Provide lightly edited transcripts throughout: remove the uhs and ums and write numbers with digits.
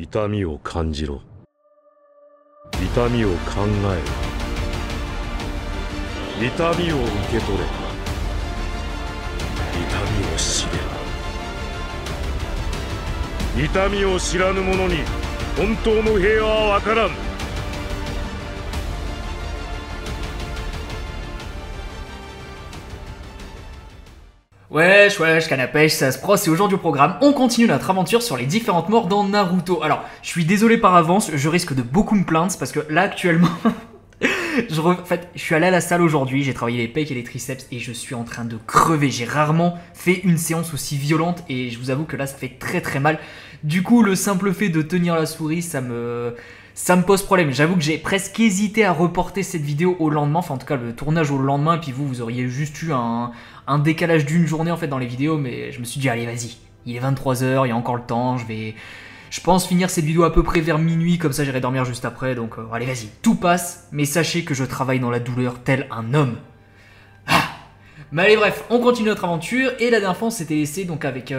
痛みを感じろ。痛みを考えろ。痛みを受け取れ。痛みを知れ。痛みを知らぬ者に本当の平和はわからん。Wesh, canapèche, ça se prosse, c'est aujourd'hui au programme. On continue notre aventure sur les différentes morts dans Naruto. Alors, je suis désolé par avance, je risque de beaucoup me plaindre, parce que là, actuellement, en fait, je suis allé à la salle aujourd'hui, j'ai travaillé les pecs et les triceps, et je suis en train de crever. J'ai rarement fait une séance aussi violente, et je vous avoue que là, ça fait très très mal. Du coup, le simple fait de tenir la souris, ça me pose problème. J'avoue que j'ai presque hésité à reporter cette vidéo au lendemain, enfin en tout cas le tournage au lendemain, et puis vous auriez juste eu un décalage d'une journée en fait dans les vidéos, mais je me suis dit allez vas-y, il est 23h, il y a encore le temps, je pense finir cette vidéo à peu près vers minuit, comme ça j'irai dormir juste après, donc allez vas-y, tout passe, mais sachez que je travaille dans la douleur tel un homme. Mais allez bref, on continue notre aventure, et la dernière fois on s'était laissé donc avec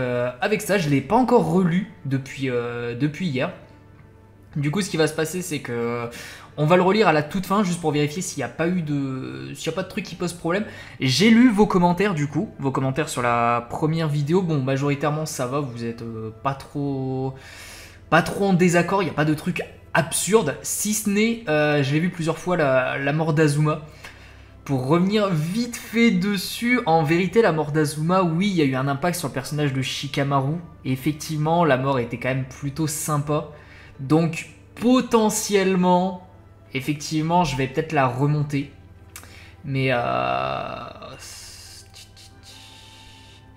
ça, je l'ai pas encore relu depuis hier. Du coup, ce qui va se passer, c'est que on va le relire à la toute fin, juste pour vérifier s'il n'y a pas de truc qui pose problème. J'ai lu vos commentaires, du coup, vos commentaires sur la première vidéo. Bon, majoritairement, ça va, vous êtes pas trop en désaccord, il n'y a pas de truc absurde, si ce n'est, je l'ai vu plusieurs fois, la mort d'Azuma. Pour revenir vite fait dessus, en vérité, la mort d'Azuma, oui, il y a eu un impact sur le personnage de Shikamaru. Et effectivement, la mort était quand même plutôt sympa. Donc potentiellement, effectivement, je vais peut-être la remonter. Mais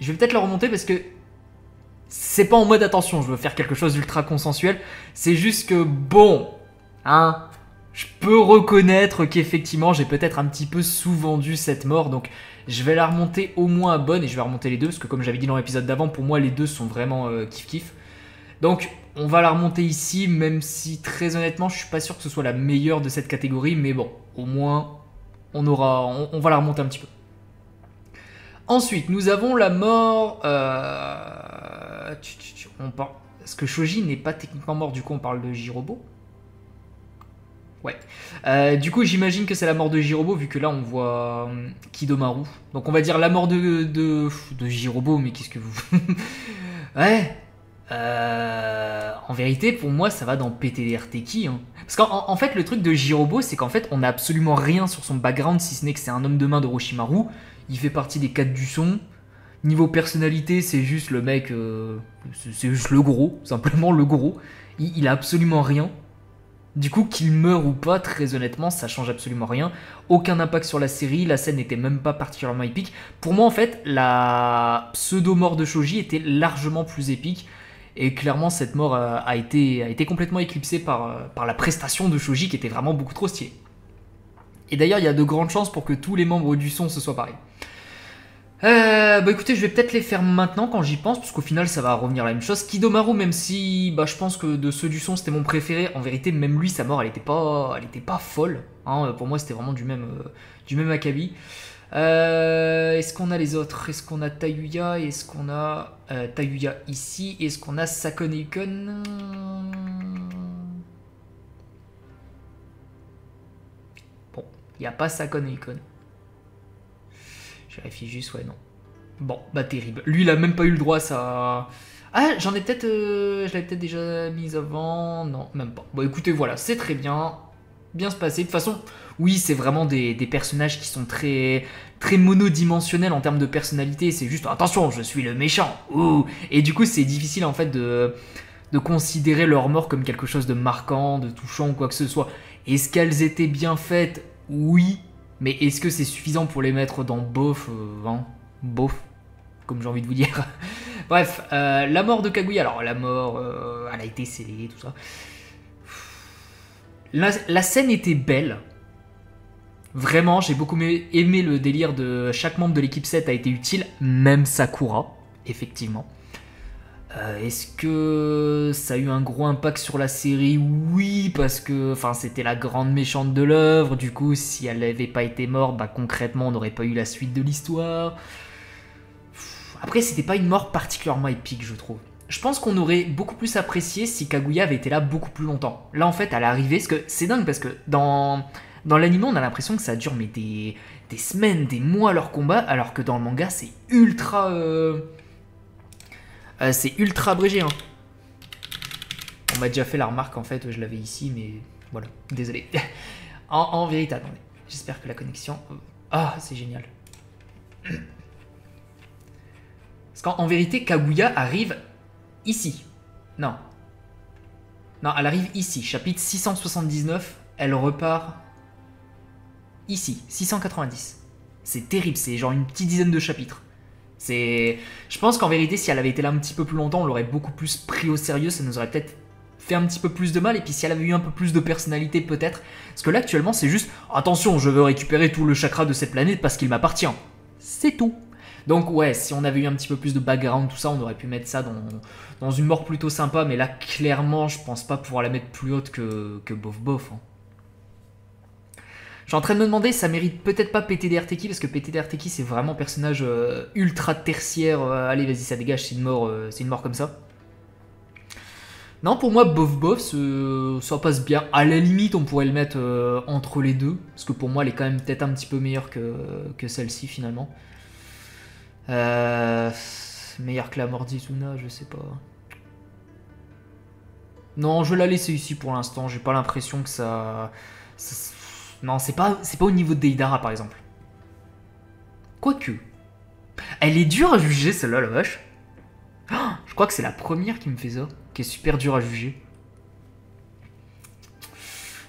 je vais peut-être la remonter parce que c'est pas en mode attention, je veux faire quelque chose d'ultra consensuel. C'est juste que bon, hein, je peux reconnaître qu'effectivement j'ai peut-être un petit peu sous-vendu cette mort. Donc je vais la remonter au moins à bonne, et je vais remonter les deux. Parce que comme j'avais dit dans l'épisode d'avant, pour moi les deux sont vraiment kiff-kiff. Donc on va la remonter ici, même si très honnêtement je suis pas sûr que ce soit la meilleure de cette catégorie, mais bon, au moins on va la remonter un petit peu. Ensuite nous avons la mort, est-ce que Shoji n'est pas techniquement mort, du coup on parle de Jirobo? Ouais. Du coup j'imagine que c'est la mort de Jirobo, vu que là on voit Kidomaru. Donc on va dire la mort de Jirobo, mais qu'est-ce que vous... Ouais. En vérité, pour moi, ça va dans PTDR Teki. Hein. Parce qu'en fait, le truc de Jirobo, c'est qu'en fait, on n'a absolument rien sur son background, si ce n'est que c'est un homme de main de Orochimaru. Il fait partie des 4 du son. Niveau personnalité, c'est juste le mec... c'est juste le gros, simplement le gros. Il a absolument rien. Du coup, qu'il meure ou pas, très honnêtement, ça change absolument rien. Aucun impact sur la série, la scène n'était même pas particulièrement épique. Pour moi, en fait, la pseudo-mort de Shoji était largement plus épique. Et clairement, cette mort a été complètement éclipsée par la prestation de Shoji, qui était vraiment beaucoup trop stylée. Et d'ailleurs, il y a de grandes chances pour que tous les membres du son se soient pareils. Bah écoutez, je vais peut-être les faire maintenant quand j'y pense, parce qu'au final ça va revenir à la même chose. Kidomaru, même si je pense que de ceux du son c'était mon préféré, en vérité même lui sa mort elle était pas folle, hein. Pour moi c'était vraiment du même acabit. Est-ce qu'on a les autres? Est-ce qu'on a Tayuya? Est-ce qu'on a Tayuya ici? Est-ce qu'on a Sakone-kun? Bon, il n'y a pas Sakone-kun. Je vérifie juste, ouais, non. Bon, bah terrible. Lui, il a même pas eu le droit à ça. Ah, j'en ai peut-être... je l'avais peut-être déjà mise avant. Non, même pas. Bon, écoutez, voilà, c'est très bien. Bien se passer. De toute façon, oui, c'est vraiment des personnages qui sont très monodimensionnels en termes de personnalité. C'est juste, attention, je suis le méchant. Ouh. Et du coup, c'est difficile, en fait, de considérer leur mort comme quelque chose de marquant, de touchant ou quoi que ce soit. Est-ce qu'elles étaient bien faites? Oui. Mais est-ce que c'est suffisant pour les mettre dans bof, hein, bof, comme j'ai envie de vous dire. Bref, la mort de Kaguya, alors la mort, elle a été scellée, tout ça. La scène était belle. Vraiment, j'ai beaucoup aimé le délire de chaque membre de l'équipe 7 a été utile, même Sakura, effectivement. Est-ce que ça a eu un gros impact sur la série? Oui, parce que c'était la grande méchante de l'œuvre. Du coup, si elle n'avait pas été morte, concrètement, on n'aurait pas eu la suite de l'histoire. Après, c'était pas une mort particulièrement épique, je trouve. je pense qu'on aurait beaucoup plus apprécié si Kaguya avait été là beaucoup plus longtemps. Là, en fait, à l'arrivée, parce que c'est dingue, parce que dans l'anime, on a l'impression que ça dure mais des semaines, des mois leur combat, alors que dans le manga, c'est ultra abrégé. Hein. On m'a déjà fait la remarque, en fait, je l'avais ici, mais voilà, désolé. en vérité, attendez, j'espère que la connexion... Ah, c'est génial. Parce qu'en vérité, Kaguya arrive ici. Non. Non, elle arrive ici. Chapitre 679, elle repart ici. 690. C'est terrible, c'est genre une petite dizaine de chapitres. Je pense qu'en vérité, si elle avait été là un petit peu plus longtemps, on l'aurait beaucoup plus pris au sérieux, ça nous aurait peut-être fait un petit peu plus de mal, et puis si elle avait eu un peu plus de personnalité peut-être, parce que là actuellement c'est juste « Attention, je veux récupérer tout le chakra de cette planète parce qu'il m'appartient ». C'est tout. Donc ouais, si on avait eu un petit peu plus de background, tout ça, on aurait pu mettre ça dans une mort plutôt sympa, mais là clairement je pense pas pouvoir la mettre plus haute que Bof Bof. Hein. Je suis en train de me demander, ça mérite peut-être pas PTD Arteki, parce que PTD Arteki c'est vraiment personnage ultra tertiaire, allez vas-y ça dégage, c'est une mort comme ça. Non, pour moi, Bof Bof, ça passe bien. À la limite, on pourrait le mettre entre les deux. Parce que pour moi, elle est quand même peut-être un petit peu meilleure que celle-ci, finalement. Meilleure que la mort d'Izuna, je sais pas. Non, je vais la laisser ici pour l'instant. J'ai pas l'impression que ça... Non, c'est pas au niveau de Deidara, par exemple. Quoique. Elle est dure à juger, celle-là, la vache. Je crois que c'est la première qui me fait ça, qui est super dure à juger.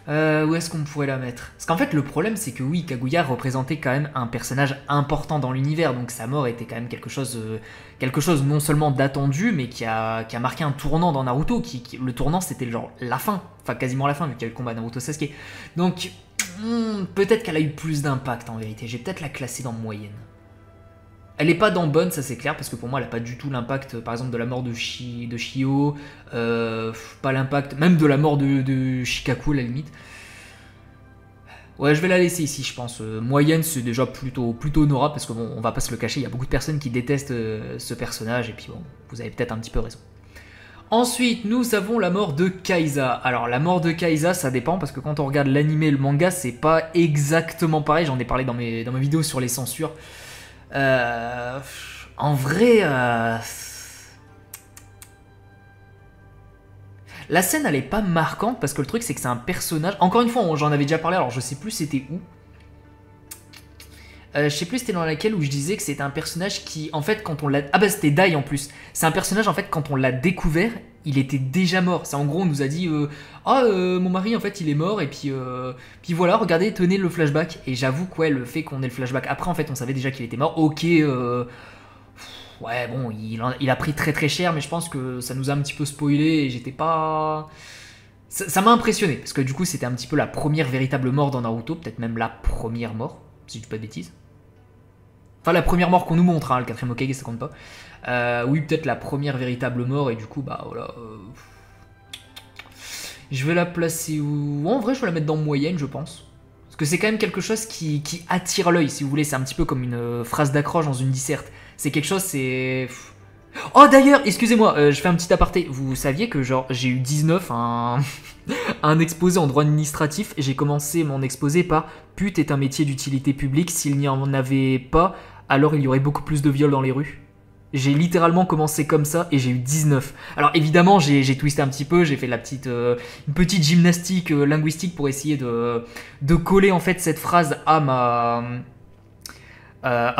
Où est-ce qu'on pourrait la mettre? Parce qu'en fait, le problème, c'est que oui, Kaguya représentait quand même un personnage important dans l'univers, donc sa mort était quand même quelque chose non seulement d'attendu, mais qui a marqué un tournant dans Naruto. Le tournant, c'était genre la fin, enfin quasiment la fin, vu qu'il y a eu le combat Naruto-Sasuke. Donc, peut-être qu'elle a eu plus d'impact en vérité. J'ai peut-être la classer dans moyenne. Elle est pas dans bonne, ça c'est clair, parce que pour moi elle a pas du tout l'impact, par exemple, de la mort de Shio, pas l'impact, même de la mort de Shikaku à la limite. Ouais, je vais la laisser ici, je pense. Moyenne, c'est déjà plutôt honorable, parce que bon, on va pas se le cacher, il y a beaucoup de personnes qui détestent ce personnage, et puis bon, vous avez peut-être un petit peu raison. Ensuite, nous avons la mort de Kaiza. Alors, la mort de Kaiza, ça dépend, parce que quand on regarde l'anime et le manga, c'est pas exactement pareil, j'en ai parlé dans mes vidéos sur les censures. En vrai, la scène elle est pas marquante parce que le truc c'est que c'est un personnage. Encore une fois, j'en avais déjà parlé, alors je sais plus c'était où. Je sais plus c'était dans laquelle où je disais que c'était un personnage qui, en fait, quand on l'a... Ah bah c'était Dai en plus. C'est un personnage, en fait, quand on l'a découvert, il était déjà mort. C'est en gros, on nous a dit mon mari, en fait, il est mort, et puis voilà, regardez, tenez le flashback. Et j'avoue que ouais, le fait qu'on ait le flashback après, en fait, on savait déjà qu'il était mort. Ok, ouais, bon, il a pris très très cher, mais je pense que ça nous a un petit peu spoilé, et j'étais pas... Ça m'a impressionné, parce que du coup, c'était un petit peu la première véritable mort dans Naruto, peut-être même la première mort, si je dis pas de bêtises. Enfin, la première mort qu'on nous montre, hein, le 4ème Hokage, ça compte pas. Oui, peut-être la première véritable mort, et du coup, bah voilà. Je vais la placer où... En vrai, je vais la mettre dans moyenne, je pense. Parce que c'est quand même quelque chose qui attire l'œil, si vous voulez. C'est un petit peu comme une phrase d'accroche dans une disserte. C'est quelque chose, c'est... Oh, d'ailleurs, excusez-moi, je fais un petit aparté. Vous saviez que, genre, j'ai eu 19 un exposé en droit administratif, et j'ai commencé mon exposé par « Pute est un métier d'utilité publique, s'il n'y en avait pas, alors il y aurait beaucoup plus de viols dans les rues ». J'ai littéralement commencé comme ça, et j'ai eu 19. Alors évidemment, j'ai twisté un petit peu, j'ai fait une petite gymnastique linguistique pour essayer de coller en fait cette phrase à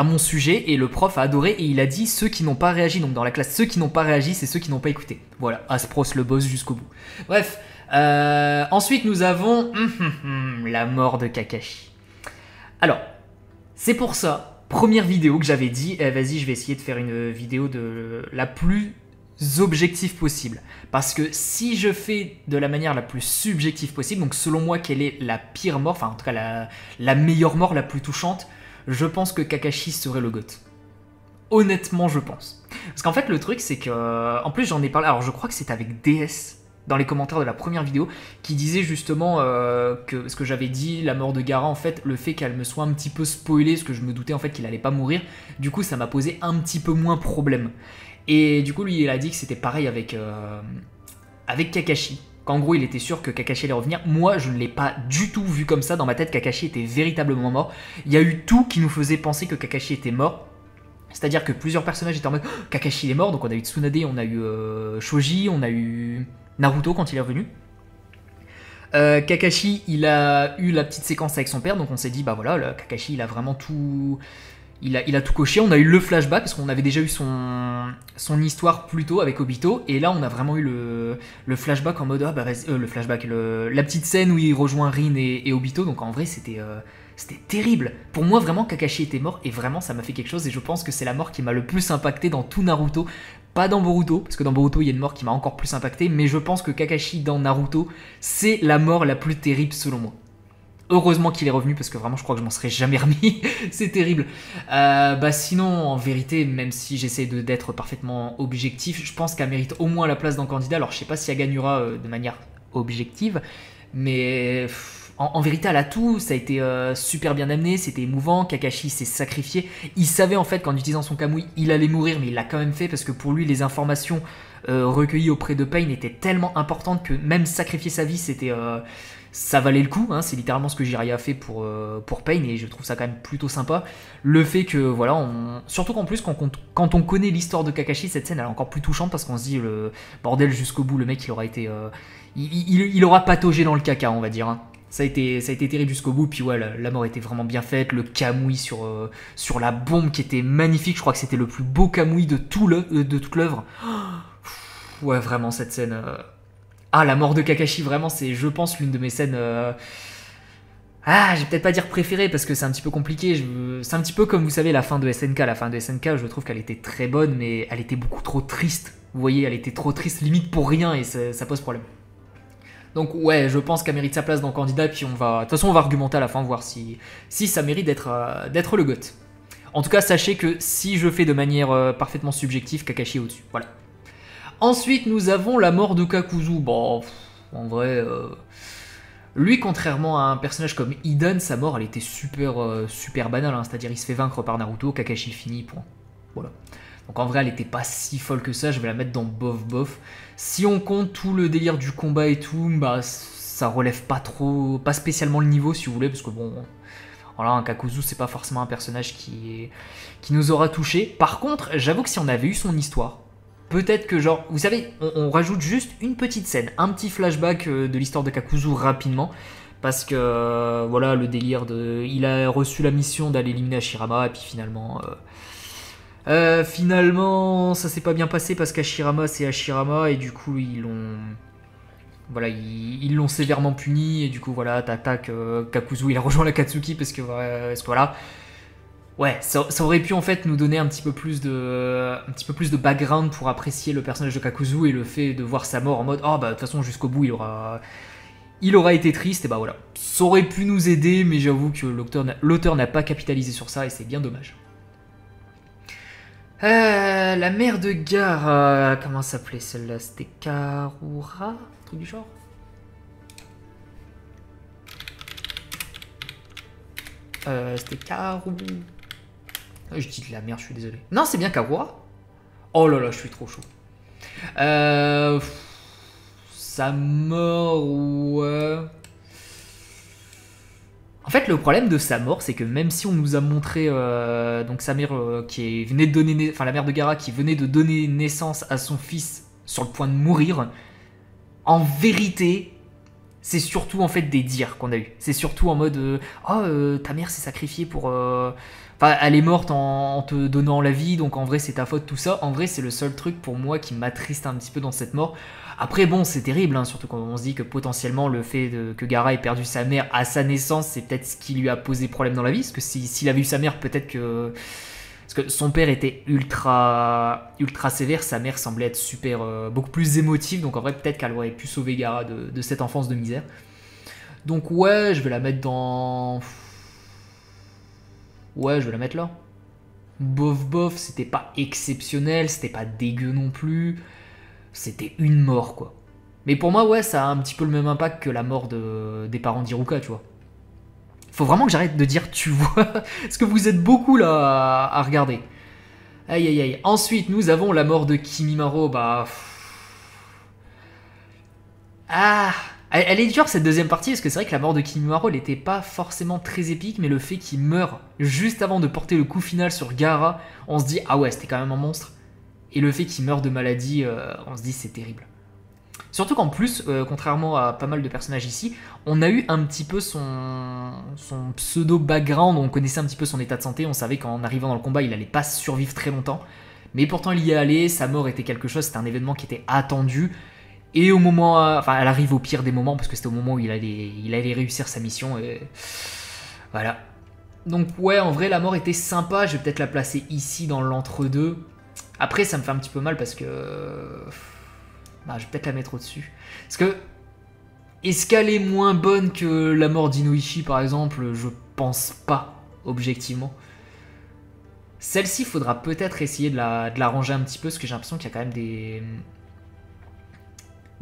mon sujet, et le prof a adoré, et il a dit ceux qui n'ont pas réagi, donc dans la classe, ceux qui n'ont pas réagi, c'est ceux qui n'ont pas écouté. Voilà, Aspros le boss jusqu'au bout. Bref, ensuite nous avons la mort de Kakashi. Alors, c'est pour ça, première vidéo que j'avais dit, vas-y, je vais essayer de faire une vidéo de la plus objective possible. Parce que si je fais de la manière la plus subjective possible, donc selon moi, quelle est la pire mort, enfin en tout cas la meilleure mort, la plus touchante, je pense que Kakashi serait le GOAT. Honnêtement, je pense. Parce qu'en fait, le truc, c'est que... En plus, j'en ai parlé... Alors, je crois que c'était avec DS, dans les commentaires de la première vidéo, qui disait justement que... Ce que j'avais dit, la mort de Gaara, en fait, le fait qu'elle me soit un petit peu spoilée, parce que je me doutais, en fait, qu'il allait pas mourir, du coup, ça m'a posé un petit peu moins problème. Et du coup, lui, il a dit que c'était pareil avec Kakashi. Qu'en gros, il était sûr que Kakashi allait revenir. Moi, je ne l'ai pas du tout vu comme ça. Dans ma tête, Kakashi était véritablement mort. Il y a eu tout qui nous faisait penser que Kakashi était mort. C'est-à-dire que plusieurs personnages étaient en mode oh, Kakashi il est mort. Donc on a eu Tsunade, on a eu Shoji, on a eu Naruto quand il est revenu. Kakashi, il a eu la petite séquence avec son père. Donc on s'est dit, bah voilà, Kakashi, il a vraiment tout... Il a tout coché, on a eu le flashback, parce qu'on avait déjà eu son histoire plus tôt avec Obito, et là on a vraiment eu le flashback en mode, ah bah vas-y, la petite scène où il rejoint Rin et Obito, donc en vrai c'était terrible. Pour moi vraiment Kakashi était mort, et vraiment ça m'a fait quelque chose, et je pense que c'est la mort qui m'a le plus impacté dans tout Naruto, pas dans Boruto, parce que dans Boruto il y a une mort qui m'a encore plus impacté, mais je pense que Kakashi dans Naruto, c'est la mort la plus terrible selon moi. Heureusement qu'il est revenu parce que vraiment je crois que je m'en serais jamais remis. C'est terrible. Bah sinon en vérité même si j'essaie d'être parfaitement objectif, je pense qu'elle mérite au moins la place d'un candidat. Alors je sais pas si elle gagnera de manière objective, mais en vérité elle a tout. Ça a été super bien amené, c'était émouvant. Kakashi s'est sacrifié. Il savait en fait qu'en utilisant son Kamui il allait mourir, mais il l'a quand même fait parce que pour lui les informations recueillies auprès de Pain étaient tellement importantes que même sacrifier sa vie c'était... ça valait le coup, hein, c'est littéralement ce que Jiraiya a fait pour Pain, et je trouve ça quand même plutôt sympa. Le fait que, voilà, surtout qu'en plus, quand on connaît l'histoire de Kakashi, cette scène elle est encore plus touchante parce qu'on se dit, le bordel jusqu'au bout, le mec il aura été. Il aura pataugé dans le caca, on va dire. Hein. Ça a été terrible jusqu'au bout, puis ouais, la mort était vraiment bien faite. Le Kamui sur la bombe qui était magnifique, je crois que c'était le plus beau Kamui de toute l'œuvre. Ouais, vraiment, cette scène. Ah, la mort de Kakashi, vraiment, c'est, je pense, l'une de mes scènes... Ah, je vais peut-être pas dire préférée, parce que c'est un petit peu compliqué. C'est un petit peu comme, vous savez, la fin de SNK. La fin de SNK, je trouve qu'elle était très bonne, mais elle était beaucoup trop triste. Vous voyez, elle était trop triste, limite pour rien, et ça pose problème. Donc ouais, je pense qu'elle mérite sa place dans le candidat, puis de toute façon, on va argumenter à la fin, voir si ça mérite d'être le GOAT. En tout cas, sachez que si je fais de manière parfaitement subjective, Kakashi est au-dessus. Voilà. Ensuite, nous avons la mort de Kakuzu. Bon, en vrai, lui, contrairement à un personnage comme Hidan, sa mort, elle était super banale. Hein. C'est-à-dire, il se fait vaincre par Naruto, Kakashi finit, point. Voilà. Donc en vrai, elle était pas si folle que ça. Je vais la mettre dans bof. Si on compte tout le délire du combat et tout, bah ça relève pas spécialement le niveau, si vous voulez, parce que bon, voilà, un Kakuzu, c'est pas forcément un personnage qui nous aura touché. Par contre, j'avoue que si on avait eu son histoire, peut-être que genre, vous savez, on rajoute juste une petite scène, un petit flashback de l'histoire de Kakuzu rapidement, parce que voilà, le délire il a reçu la mission d'aller éliminer Hashirama, et puis finalement ça s'est pas bien passé parce qu'Hashirama c'est Hashirama, et du coup ils l'ont sévèrement puni, et du coup voilà, Kakuzu il a rejoint l'Akatsuki parce que voilà. Ouais, ça aurait pu en fait nous donner un petit peu plus de background pour apprécier le personnage de Kakuzu, et le fait de voir sa mort en mode oh bah de toute façon jusqu'au bout il aura été triste, et bah voilà. Ça aurait pu nous aider, mais j'avoue que l'auteur n'a pas capitalisé sur ça, et c'est bien dommage. La mère de Gaara, comment s'appelait celle-là? C'était Karura, un truc du genre. C'était Karu. Je dis de la merde, je suis désolé. Non, c'est bien Karura. Oh là là, je suis trop chaud. Sa mort, ouais. En fait, le problème de sa mort, c'est que même si on nous a montré donc sa mère venait de donner, enfin la mère de Gaara qui venait de donner naissance à son fils sur le point de mourir, en vérité, c'est surtout en fait des dires qu'on a eu. C'est surtout en mode ta mère s'est sacrifiée pour enfin elle est morte en te donnant la vie, donc en vrai c'est ta faute, tout ça. En vrai c'est le seul truc pour moi qui m'attriste un petit peu dans cette mort. Après bon, c'est terrible, hein, surtout quand on se dit que potentiellement le fait que Gaara ait perdu sa mère à sa naissance, c'est peut-être ce qui lui a posé problème dans la vie, parce que s'il avait eu sa mère, peut-être que... Parce que son père était ultra sévère, sa mère semblait être beaucoup plus émotive, donc en vrai peut-être qu'elle aurait pu sauver Gaara de cette enfance de misère. Donc ouais, je vais la mettre dans... Ouais, je vais la mettre là. Bof, c'était pas exceptionnel, c'était pas dégueu non plus. C'était une mort, quoi. Mais pour moi, ouais, ça a un petit peu le même impact que la mort des parents d'Iruka, tu vois. Faut vraiment que j'arrête de dire tu vois, parce que vous êtes beaucoup là à regarder. Aïe aïe aïe. Ensuite, nous avons la mort de Kimimaro. Bah. Ah. Elle est dure cette deuxième partie parce que c'est vrai que la mort de Kimimaro elle n'était pas forcément très épique, mais le fait qu'il meure juste avant de porter le coup final sur Gaara, on se dit ah ouais c'était quand même un monstre. Et le fait qu'il meure de maladie, on se dit c'est terrible. Surtout qu'en plus, contrairement à pas mal de personnages ici, on a eu un petit peu son pseudo background, on connaissait un petit peu son état de santé, on savait qu'en arrivant dans le combat il allait pas survivre très longtemps. Mais pourtant il y est allé, sa mort était quelque chose, c'était un événement qui était attendu. Et au moment, enfin, elle arrive au pire des moments parce que c'était au moment où il allait réussir sa mission. Et voilà. Donc ouais, en vrai, la mort était sympa. Je vais peut-être la placer ici dans l'entre-deux. Après, ça me fait un petit peu mal parce que, bah, je vais peut-être la mettre au-dessus. Parce que est-ce qu'elle est moins bonne que la mort d'Inoichi par exemple? Je pense pas, objectivement. Celle-ci, il faudra peut-être essayer de la ranger un petit peu parce que j'ai l'impression qu'il y a quand même des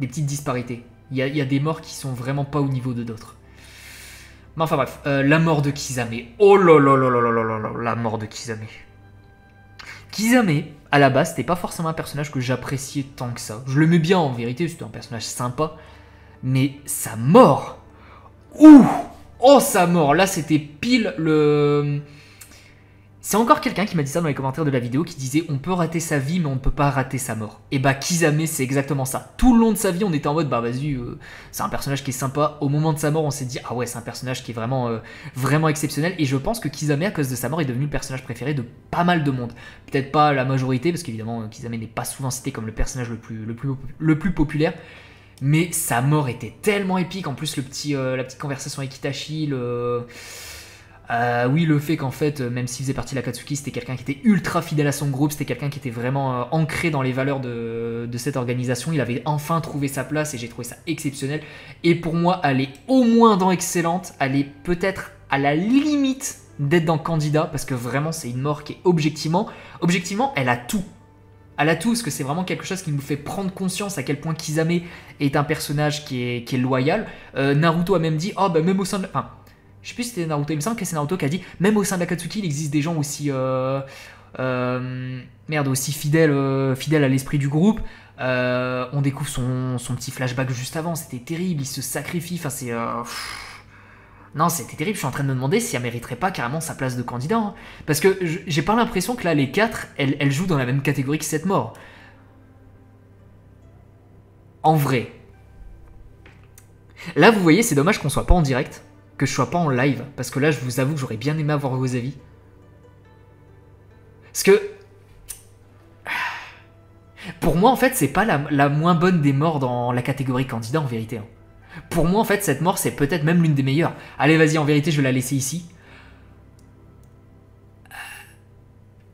petites disparités. Il y a des morts qui sont vraiment pas au niveau de d'autres. Mais enfin bref, la mort de Kisame. Oh là là là là là là là, la mort de Kisame. Kisame, à la base, c'était pas forcément un personnage que j'appréciais tant que ça. Je l'aimais bien en vérité, c'était un personnage sympa. Mais sa mort, ouh, oh sa mort, là c'était pile le... C'est encore quelqu'un qui m'a dit ça dans les commentaires de la vidéo, qui disait on peut rater sa vie mais on ne peut pas rater sa mort. Et bah Kisame c'est exactement ça. Tout le long de sa vie on était en mode bah vas-y, c'est un personnage qui est sympa. Au moment de sa mort on s'est dit ah ouais c'est un personnage qui est vraiment, vraiment exceptionnel. Et je pense que Kisame à cause de sa mort est devenu le personnage préféré de pas mal de monde. Peut-être pas la majorité parce qu'évidemment Kisame n'est pas souvent cité comme le personnage le plus populaire. Mais sa mort était tellement épique. En plus la petite conversation avec Itachi, oui, le fait qu'en fait, même s'il faisait partie de l'Akatsuki, c'était quelqu'un qui était ultra fidèle à son groupe, c'était quelqu'un qui était vraiment ancré dans les valeurs de cette organisation. Il avait enfin trouvé sa place et j'ai trouvé ça exceptionnel. Et pour moi, elle est au moins dans Excellente, elle est peut-être à la limite d'être dans Candidat, parce que vraiment, c'est une mort qui est objectivement, elle a tout. Elle a tout, parce que c'est vraiment quelque chose qui nous fait prendre conscience à quel point Kisame est un personnage qui est loyal. Naruto a même dit, oh bah même au sein de... Enfin, je sais plus si c'était Naruto, il me semble que c'est Naruto qui a dit même au sein de l'Akatsuki, il existe des gens aussi aussi fidèles à l'esprit du groupe. On découvre son petit flashback juste avant, c'était terrible, il se sacrifie, enfin c'est... Non, c'était terrible, je suis en train de me demander si elle mériterait pas carrément sa place de candidat. Hein. Parce que j'ai pas l'impression que là, les 4, elles jouent dans la même catégorie que cette mort. En vrai. Là, vous voyez, c'est dommage qu'on soit pas en direct. Que je sois pas en live, parce que là je vous avoue que j'aurais bien aimé avoir vos avis. Parce que pour moi en fait c'est pas la moins bonne des morts dans la catégorie candidat en vérité. Hein. Pour moi en fait cette mort c'est peut-être même l'une des meilleures. Allez vas-y en vérité je vais la laisser ici.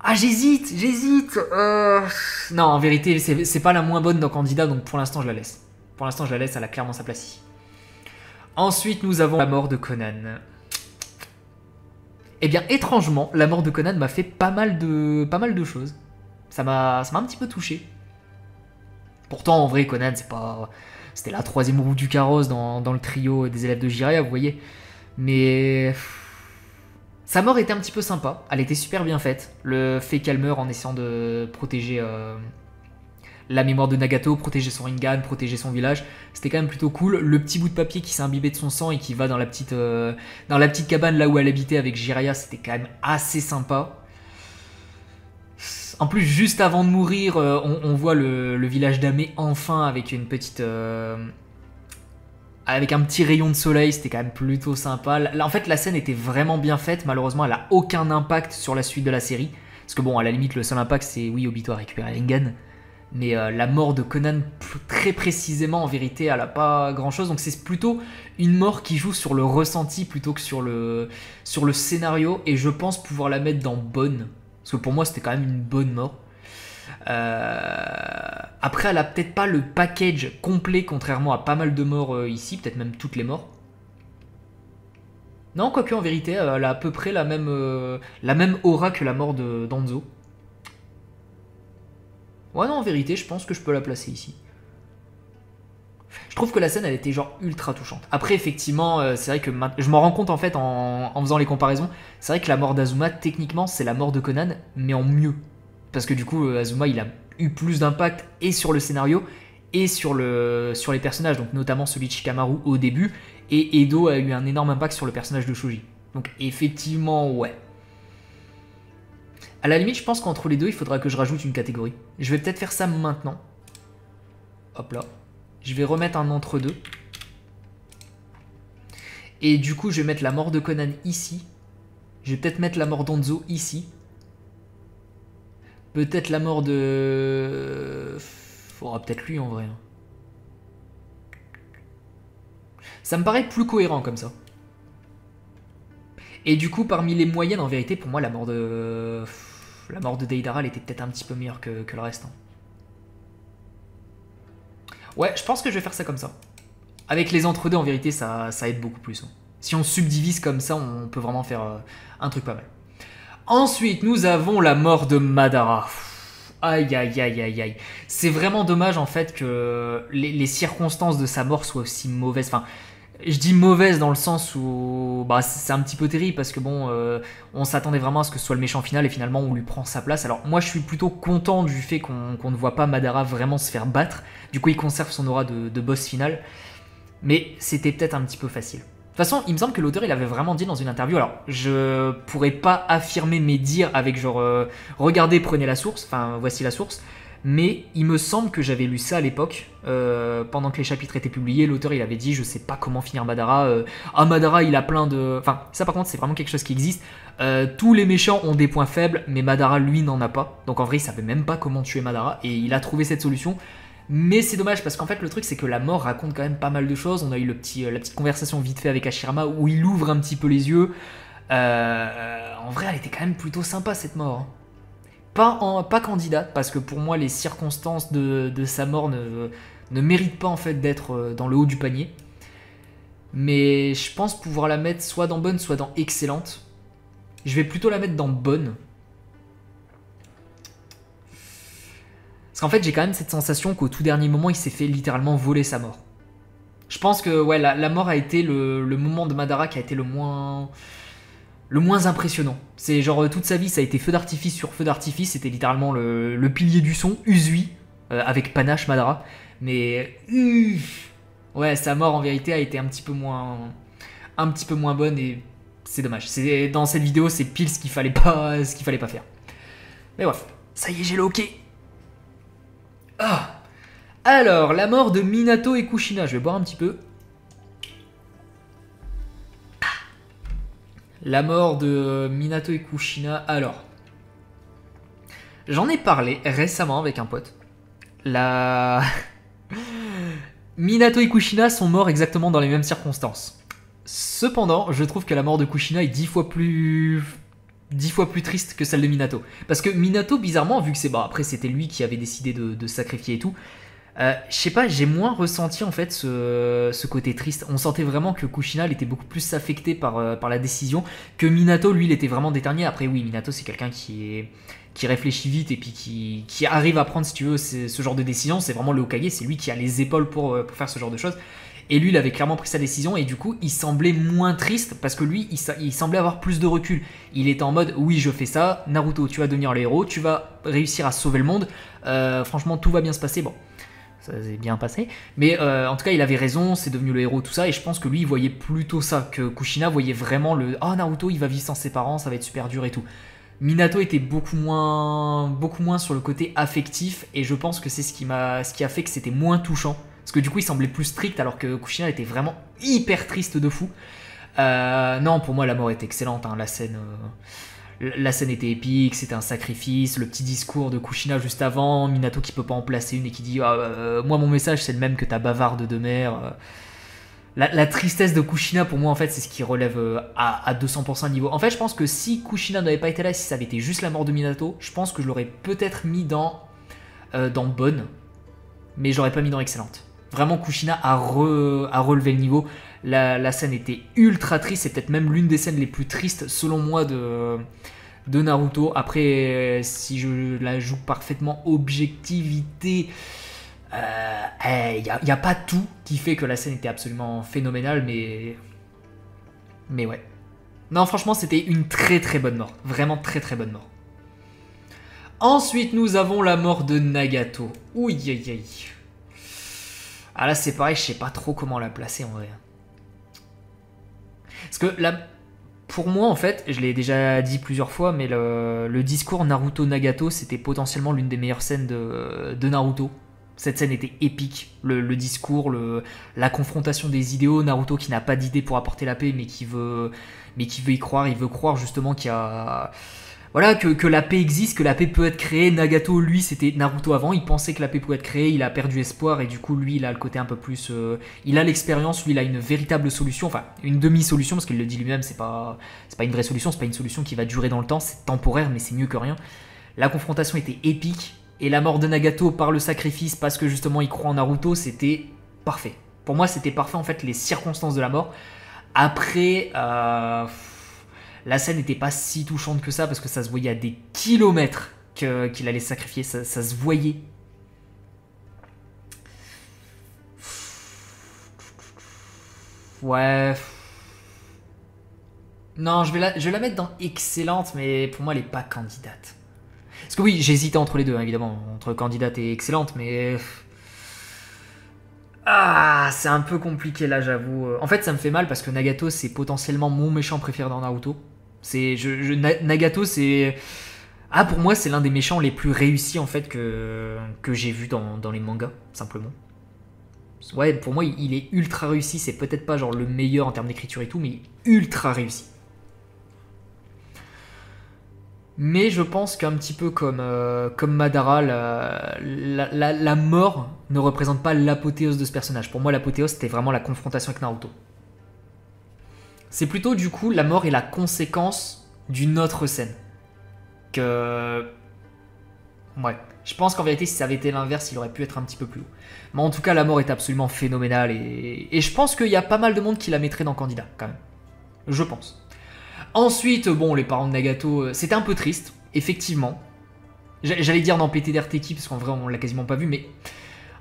Ah j'hésite. Non en vérité c'est pas la moins bonne dans candidat donc pour l'instant je la laisse. Pour l'instant je la laisse, elle a clairement sa place ici. Ensuite, nous avons la mort de Conan. Eh bien, étrangement, la mort de Conan m'a fait pas mal de choses. Ça m'a un petit peu touché. Pourtant, en vrai, Conan, c'était la troisième roue du carrosse dans le trio des élèves de Jiraiya, vous voyez. Mais... sa mort était un petit peu sympa. Elle était super bien faite. Le fait qu'elle meure en essayant de protéger... la mémoire de Nagato, protéger son Rinnegan, protéger son village, c'était quand même plutôt cool. Le petit bout de papier qui s'est imbibé de son sang et qui va dans la petite cabane là où elle habitait avec Jiraiya, c'était quand même assez sympa. En plus, juste avant de mourir, on voit le village d'Amé enfin avec une petite... avec un petit rayon de soleil, c'était quand même plutôt sympa. Là, en fait, la scène était vraiment bien faite. Malheureusement, elle a aucun impact sur la suite de la série. Parce que bon, à la limite, le seul impact, c'est oui, Obito a récupéré Rinnegan. Mais la mort de Conan, très précisément, en vérité, elle a pas grand-chose. Donc c'est plutôt une mort qui joue sur le ressenti plutôt que sur le scénario. Et je pense pouvoir la mettre dans bonne. Parce que pour moi, c'était quand même une bonne mort. Après, elle a peut-être pas le package complet, contrairement à pas mal de morts ici. Peut-être même toutes les morts. Non, quoique en vérité, elle a à peu près la même aura que la mort de Danzo. Ouais non en vérité je pense que je peux la placer ici. Je trouve que la scène elle était genre ultra touchante. Après effectivement c'est vrai que je m'en rends compte en fait en faisant les comparaisons. C'est vrai que la mort d'Azuma techniquement c'est la mort de Conan mais en mieux. Parce que du coup, Azuma, il a eu plus d'impact et sur le scénario et sur les personnages, donc notamment celui de Shikamaru au début, et Edo a eu un énorme impact sur le personnage de Shoji. Donc effectivement, ouais. À la limite, je pense qu'entre les deux, il faudra que je rajoute une catégorie. Je vais peut-être faire ça maintenant. Hop là. Je vais remettre un entre-deux. Et du coup, je vais mettre la mort de Conan ici. Je vais peut-être mettre la mort d'Onzo ici. Peut-être la mort de... Faudra peut-être lui en vrai. Ça me paraît plus cohérent comme ça. Et du coup, parmi les moyennes, en vérité, pour moi, la mort de Deidara, elle était peut-être un petit peu meilleure que le reste. Hein. Ouais, je pense que je vais faire ça comme ça. Avec les entre-deux, en vérité, ça aide beaucoup plus. Hein. Si on subdivise comme ça, on peut vraiment faire un truc pas mal. Ensuite, nous avons la mort de Madara. Aïe, aïe, aïe, aïe, aïe. C'est vraiment dommage, en fait, que les circonstances de sa mort soient aussi mauvaises. Enfin, je dis mauvaise dans le sens où bah, c'est un petit peu terrible parce que bon, on s'attendait vraiment à ce que ce soit le méchant final et finalement on lui prend sa place. Alors moi je suis plutôt content du fait qu'on ne voit pas Madara vraiment se faire battre. Du coup il conserve son aura de boss final. Mais c'était peut-être un petit peu facile. De toute façon, il me semble que l'auteur il avait vraiment dit dans une interview, alors je pourrais pas affirmer mes dires avec genre regardez, prenez la source, enfin voici la source. Mais il me semble que j'avais lu ça à l'époque, pendant que les chapitres étaient publiés, l'auteur il avait dit je sais pas comment finir Madara, Madara il a plein de... Enfin ça par contre c'est vraiment quelque chose qui existe, tous les méchants ont des points faibles mais Madara lui n'en a pas, donc en vrai il savait même pas comment tuer Madara et il a trouvé cette solution. Mais c'est dommage parce qu'en fait le truc c'est que la mort raconte quand même pas mal de choses, on a eu la petite conversation vite fait avec Hashirama où il ouvre un petit peu les yeux, en vrai elle était quand même plutôt sympa cette mort. Hein. Pas candidate, parce que pour moi les circonstances de sa mort ne méritent pas en fait d'être dans le haut du panier. Mais je pense pouvoir la mettre soit dans bonne, soit dans excellente. Je vais plutôt la mettre dans bonne. Parce qu'en fait j'ai quand même cette sensation qu'au tout dernier moment il s'est fait littéralement voler sa mort. Je pense que ouais, la mort a été le moment de Madara qui a été le moins impressionnant. C'est genre toute sa vie ça a été feu d'artifice sur feu d'artifice, c'était littéralement le pilier du son, Uzui, avec panache Madara. Mais ouais, sa mort en vérité a été un petit peu moins bonne et c'est dommage. Dans cette vidéo c'est pile ce qu'il fallait pas faire. Mais bref, ça y est j'ai le ok. Ah. Alors, la mort de Minato et Kushina, je vais boire un petit peu. La mort de Minato et Kushina, alors. J'en ai parlé récemment avec un pote. Minato et Kushina sont morts exactement dans les mêmes circonstances. Cependant, je trouve que la mort de Kushina est 10 fois plus triste que celle de Minato. Parce que Minato, bizarrement, vu que c'est... Bon, après, c'était lui qui avait décidé de sacrifier et tout. Je sais pas, j'ai moins ressenti en fait ce côté triste. On sentait vraiment que Kushina il était beaucoup plus affecté par la décision, que Minato lui il était vraiment déterminé. Après oui, Minato c'est quelqu'un qui réfléchit vite et puis qui arrive à prendre si tu veux ce genre de décision. C'est vraiment le Hokage, c'est lui qui a les épaules pour faire ce genre de choses. Et lui il avait clairement pris sa décision et du coup il semblait moins triste parce que lui il semblait avoir plus de recul. Il était en mode oui je fais ça, Naruto tu vas devenir le héros, tu vas réussir à sauver le monde, franchement tout va bien se passer. Bon, ça s'est bien passé, mais en tout cas il avait raison, c'est devenu le héros tout ça et je pense que lui il voyait plutôt ça, que Kushina voyait vraiment le « Oh Naruto il va vivre sans ses parents, ça va être super dur et tout ». Minato était beaucoup moins sur le côté affectif et je pense que c'est ce qui a fait que c'était moins touchant parce que du coup il semblait plus strict alors que Kushina était vraiment hyper triste de fou. Non, pour moi la mort est excellente, hein. La scène était épique, c'était un sacrifice, le petit discours de Kushina juste avant, Minato qui peut pas en placer une et qui dit moi mon message c'est le même que ta bavarde de mère. La tristesse de Kushina pour moi en fait c'est ce qui relève à 200% niveau. En fait je pense que si Kushina n'avait pas été là, si ça avait été juste la mort de Minato, je pense que je l'aurais peut-être mis dans bonne, mais j'aurais pas mis dans excellente. Vraiment Kushina a relevé le niveau. La scène était ultra triste, c'est peut-être même l'une des scènes les plus tristes selon moi de Naruto. Après, si je la joue parfaitement objectivité, y a pas tout qui fait que la scène était absolument phénoménale, mais ouais. Non, franchement, c'était une très très bonne mort. Vraiment très très bonne mort. Ensuite, nous avons la mort de Nagato. Ouh, aïe, aïe. Ah là, c'est pareil, je sais pas trop comment la placer en vrai. Parce que là, pour moi, en fait, je l'ai déjà dit plusieurs fois, mais le discours Naruto-Nagato, c'était potentiellement l'une des meilleures scènes de Naruto. Cette scène était épique. Le discours, la confrontation des idéaux, Naruto qui n'a pas d'idée pour apporter la paix, mais qui veut y croire. Il veut croire justement qu'il y a... Voilà, que la paix existe, que la paix peut être créée. Nagato, lui, c'était Naruto avant, il pensait que la paix pouvait être créée, il a perdu espoir, et du coup, lui, il a le côté un peu plus... il a l'expérience, lui, il a une véritable solution, enfin, une demi-solution, parce qu'il le dit lui-même, c'est pas une vraie solution, c'est pas une solution qui va durer dans le temps, c'est temporaire, mais c'est mieux que rien. La confrontation était épique, et la mort de Nagato par le sacrifice, parce que justement, il croit en Naruto, c'était parfait. Pour moi, c'était parfait, en fait, les circonstances de la mort. Après... la scène n'était pas si touchante que ça parce que ça se voyait à des kilomètres qu'il allait se sacrifier, ça se voyait. Ouais. Non, je vais la mettre dans excellente, mais pour moi elle est pas candidate. Parce que oui, j'hésitais entre les deux, hein, évidemment, entre candidate et excellente, mais... Ah, c'est un peu compliqué là, j'avoue. En fait, ça me fait mal parce que Nagato, c'est potentiellement mon méchant préféré dans Naruto. Nagato, c'est... Ah, pour moi, c'est l'un des méchants les plus réussis en fait que j'ai vu dans les mangas, simplement. Ouais, pour moi, il est ultra réussi. C'est peut-être pas genre le meilleur en termes d'écriture et tout, mais il est ultra réussi. Mais je pense qu'un petit peu comme Madara, la mort ne représente pas l'apothéose de ce personnage. Pour moi, l'apothéose, c'était vraiment la confrontation avec Naruto. C'est plutôt, du coup, la mort est la conséquence d'une autre scène. Ouais. Je pense qu'en vérité, si ça avait été l'inverse, il aurait pu être un petit peu plus haut. Mais en tout cas, la mort est absolument phénoménale. Et je pense qu'il y a pas mal de monde qui la mettrait dans candidat, quand même. Je pense. Ensuite, bon, les parents de Nagato, c'était un peu triste, effectivement. J'allais dire dans PTDR-Teki, parce qu'en vrai, on l'a quasiment pas vu, mais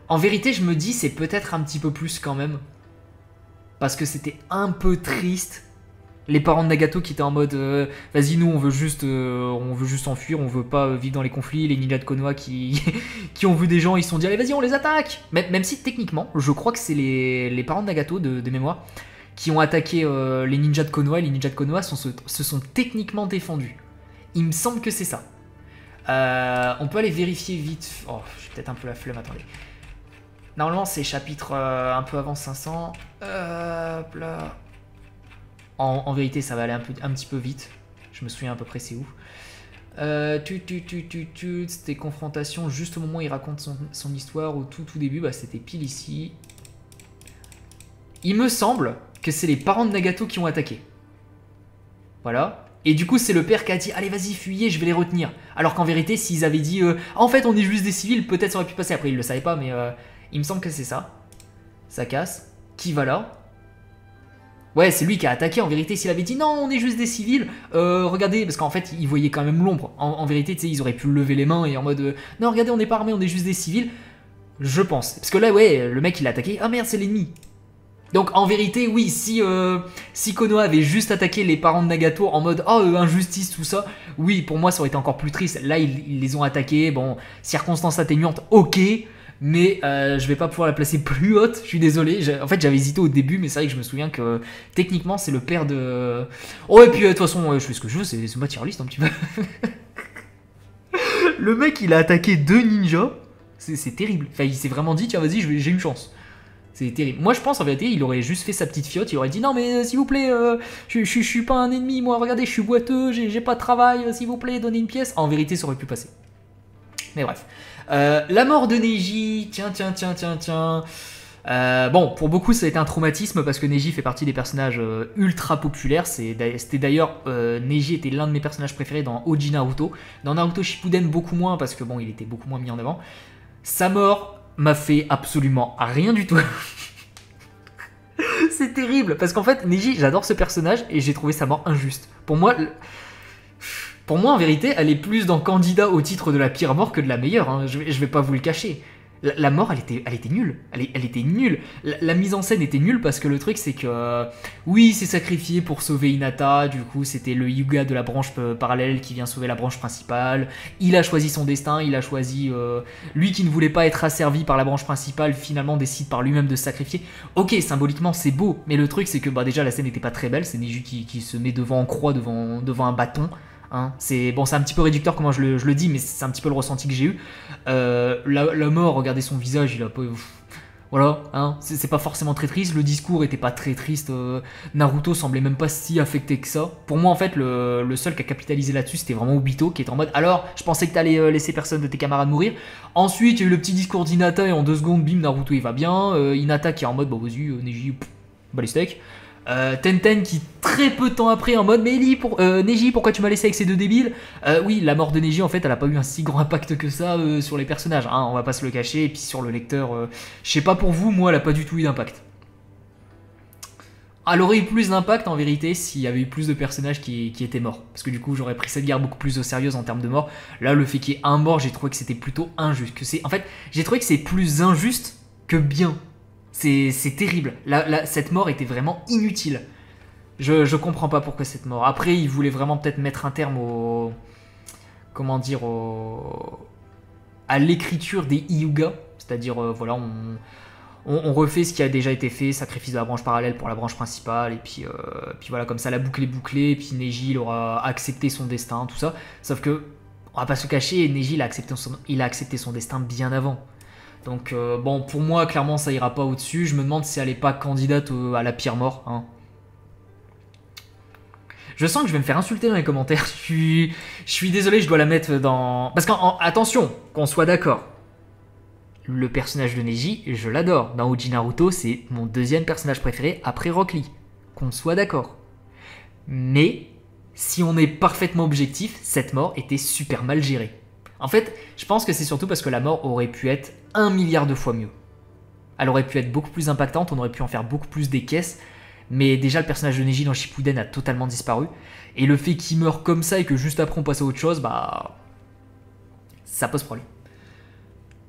en vérité, je me dis, c'est peut-être un petit peu plus quand même. Parce que c'était un peu triste. Les parents de Nagato qui étaient en mode, vas-y, nous, on veut juste s'enfuir, on veut pas vivre dans les conflits. Les ninjas de Konoha qui ont vu des gens, ils se sont dit, allez, vas-y, on les attaque. Même si, techniquement, je crois que c'est les parents de Nagato, de mémoire, qui ont attaqué les ninjas de Konoha, et les ninjas de Konoha se sont techniquement défendus. Il me semble que c'est ça. On peut aller vérifier vite. Oh, j'ai peut-être un peu la flemme, attendez. Normalement, c'est chapitre un peu avant 500. Hop là. En vérité, ça va aller un petit peu vite. Je me souviens à peu près c'est où. C'était confrontation juste au moment où il raconte son histoire, au tout début. Bah, c'était pile ici. Il me semble que c'est les parents de Nagato qui ont attaqué. Voilà. Et du coup, c'est le père qui a dit « Allez, vas-y, fuyez, je vais les retenir. » Alors qu'en vérité, s'ils avaient dit « En fait, on est juste des civils », peut-être ça aurait pu passer. Après, ils le savaient pas, mais il me semble que c'est ça. Ça casse. Qui va là? Ouais, c'est lui qui a attaqué. En vérité, s'il avait dit « Non, on est juste des civils. Regardez, parce qu'en fait, ils voyaient quand même l'ombre. En vérité, tu sais, ils auraient pu lever les mains et en mode « Non, regardez, on n'est pas armés, on est juste des civils. » Je pense. Parce que là, ouais, le mec, il a attaqué. « Ah merde, c'est l'ennemi. » Donc en vérité, oui, si Konoha avait juste attaqué les parents de Nagato en mode « Oh, injustice, tout ça », oui, pour moi, ça aurait été encore plus triste. Là, ils les ont attaqués, bon, circonstances atténuantes, ok, mais je vais pas pouvoir la placer plus haute, je suis désolé. En fait, j'avais hésité au début, mais c'est vrai que je me souviens que techniquement, c'est le père de... Oh, et puis de toute façon, je fais ce que je veux, c'est ma tier list un petit peu. Le mec, il a attaqué 2 ninjas, c'est terrible. Enfin, il s'est vraiment dit « Tiens, vas-y, j'ai une chance ». C'est terrible. Moi, je pense, en vérité, il aurait juste fait sa petite fiotte. Il aurait dit, non, mais s'il vous plaît, je suis pas un ennemi, moi. Regardez, je suis boiteux, j'ai pas de travail. S'il vous plaît, donnez une pièce. En vérité, ça aurait pu passer. Mais bref. La mort de Neji. Tiens. Bon, pour beaucoup, ça a été un traumatisme parce que Neji fait partie des personnages ultra populaires. C'était d'ailleurs, Neji était l'un de mes personnages préférés dans Oji Naruto. Dans Naruto Shippuden, beaucoup moins parce que bon, il était beaucoup moins mis en avant. Sa mort m'a fait absolument rien du tout. C'est terrible parce qu'en fait Neji, j'adore ce personnage et j'ai trouvé sa mort injuste. Pour moi en vérité elle est plus dans candidat au titre de la pire mort que de la meilleure, hein. Je vais pas vous le cacher. La mort, elle était nulle. Elle était nulle. La mise en scène était nulle parce que le truc, c'est que... oui, il s'est sacrifié pour sauver Hinata. Du coup, c'était le Hyuga de la branche parallèle qui vient sauver la branche principale. Il a choisi son destin. Il a choisi... lui qui ne voulait pas être asservi par la branche principale, finalement décide par lui-même de se sacrifier. Ok, symboliquement, c'est beau. Mais le truc, c'est que déjà, la scène n'était pas très belle. C'est Neji qui se met devant en croix, devant un bâton. Hein, c'est un petit peu réducteur comment je le dis, mais c'est un petit peu le ressenti que j'ai eu. La mort, regardez son visage, il a pas... Voilà, hein, c'est pas forcément très triste. Le discours était pas très triste. Naruto semblait même pas si affecté que ça. Pour moi, en fait, le seul qui a capitalisé là-dessus, c'était vraiment Obito, qui est en mode alors, je pensais que t'allais laisser personne de tes camarades mourir. Ensuite, il y a eu le petit discours d'Hinata, et en 2 secondes, bim, Naruto il va bien. Hinata qui est en mode, bah vas-y, Neji, bah les steaks. Tenten qui très peu de temps après en mode mais Neji pourquoi tu m'as laissé avec ces 2 débiles. Oui, la mort de Neji en fait elle a pas eu un si grand impact que ça sur les personnages, hein, on va pas se le cacher, et puis sur le lecteur, je sais pas pour vous, moi elle a pas du tout eu d'impact. Elle aurait eu plus d'impact en vérité s'il y avait eu plus de personnages qui étaient morts, parce que du coup j'aurais pris cette guerre beaucoup plus au sérieux en termes de mort. Là le fait qu'il y ait un mort, j'ai trouvé que c'était plutôt injuste, en fait j'ai trouvé que c'est plus injuste que bien. C'est terrible. Cette mort était vraiment inutile. Je comprends pas pourquoi cette mort. Après, il voulait vraiment peut-être mettre un terme au... Comment dire à l'écriture des Hyuga. C'est-à-dire, voilà, on refait ce qui a déjà été fait, sacrifice de la branche parallèle pour la branche principale, et puis voilà, comme ça la boucle est bouclée, et puis Neji il aura accepté son destin, tout ça. Sauf que, on va pas se cacher, Neji il a accepté son destin bien avant. Donc bon, pour moi, clairement, ça ira pas au-dessus. Je me demande si elle est pas candidate à la pire mort. Hein. Je sens que je vais me faire insulter dans les commentaires. Je suis désolé, je dois la mettre dans... Parce qu'attention, qu'on soit d'accord. Le personnage de Neji, je l'adore. Dans Uji Naruto, c'est mon 2e personnage préféré après Rock Lee. Qu'on soit d'accord. Mais, si on est parfaitement objectif, cette mort était super mal gérée. En fait, je pense que c'est surtout parce que la mort aurait pu être 1 milliard de fois mieux. Elle aurait pu être beaucoup plus impactante, on aurait pu en faire beaucoup plus des caisses, mais déjà le personnage de Neji dans Shippuden a totalement disparu, et le fait qu'il meure comme ça et que juste après on passe à autre chose, bah... ça pose problème.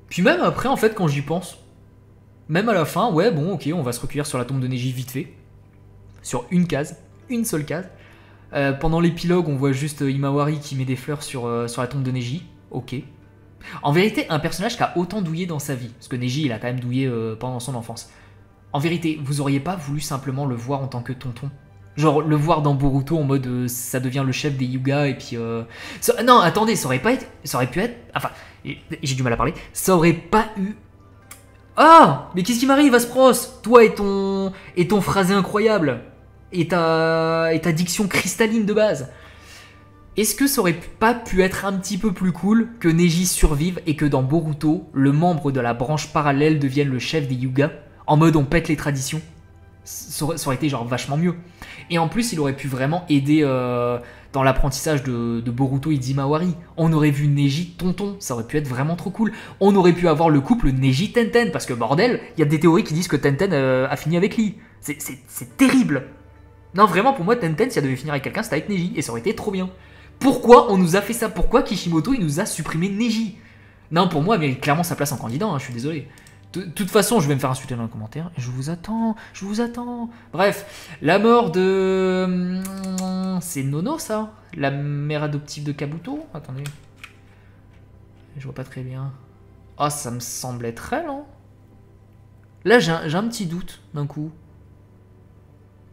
Puis même après, en fait, quand j'y pense, même à la fin, ouais, bon, ok, on va se recueillir sur la tombe de Neji vite fait, sur une seule case. Pendant l'épilogue, on voit juste Himawari qui met des fleurs sur la tombe de Neji. Ok. En vérité, un personnage qui a autant douillé dans sa vie, parce que Neji, il a quand même douillé pendant son enfance. En vérité, vous auriez pas voulu simplement le voir en tant que tonton? Genre, le voir dans Boruto en mode ça devient le chef des Hyuga, et puis... Non, attendez, ça aurait pu être... Enfin, j'ai du mal à parler. Ça aurait pas eu... Ah! Mais qu'est-ce qui m'arrive, Aspros? Toi et ton phrasé incroyable, et ta diction cristalline de base. Est-ce que ça aurait pas pu être un petit peu plus cool que Neji survive et que dans Boruto, le membre de la branche parallèle devienne le chef des Hyuga? En mode on pète les traditions? Ça aurait été genre vachement mieux. Et en plus, il aurait pu vraiment aider dans l'apprentissage de Boruto et d'Himawari. On aurait vu Neji tonton, ça aurait pu être vraiment trop cool. On aurait pu avoir le couple Neji-Tenten, parce que bordel, il y a des théories qui disent que Tenten a fini avec Lee. C'est terrible. Non, vraiment, pour moi, Tenten, si elle devait finir avec quelqu'un, c'était avec Neji, et ça aurait été trop bien. Pourquoi on nous a fait ça? Pourquoi Kishimoto, il nous a supprimé Neji? Non, pour moi, elle mérite clairement sa place en candidat, hein, je suis désolé. De toute façon, je vais me faire insulter dans les commentaires. Je vous attends. Bref, la mort de... C'est Nono, ça? La mère adoptive de Kabuto? Attendez. Je vois pas très bien. Ah, ça me semble être elle, hein? Là, j'ai un petit doute, d'un coup.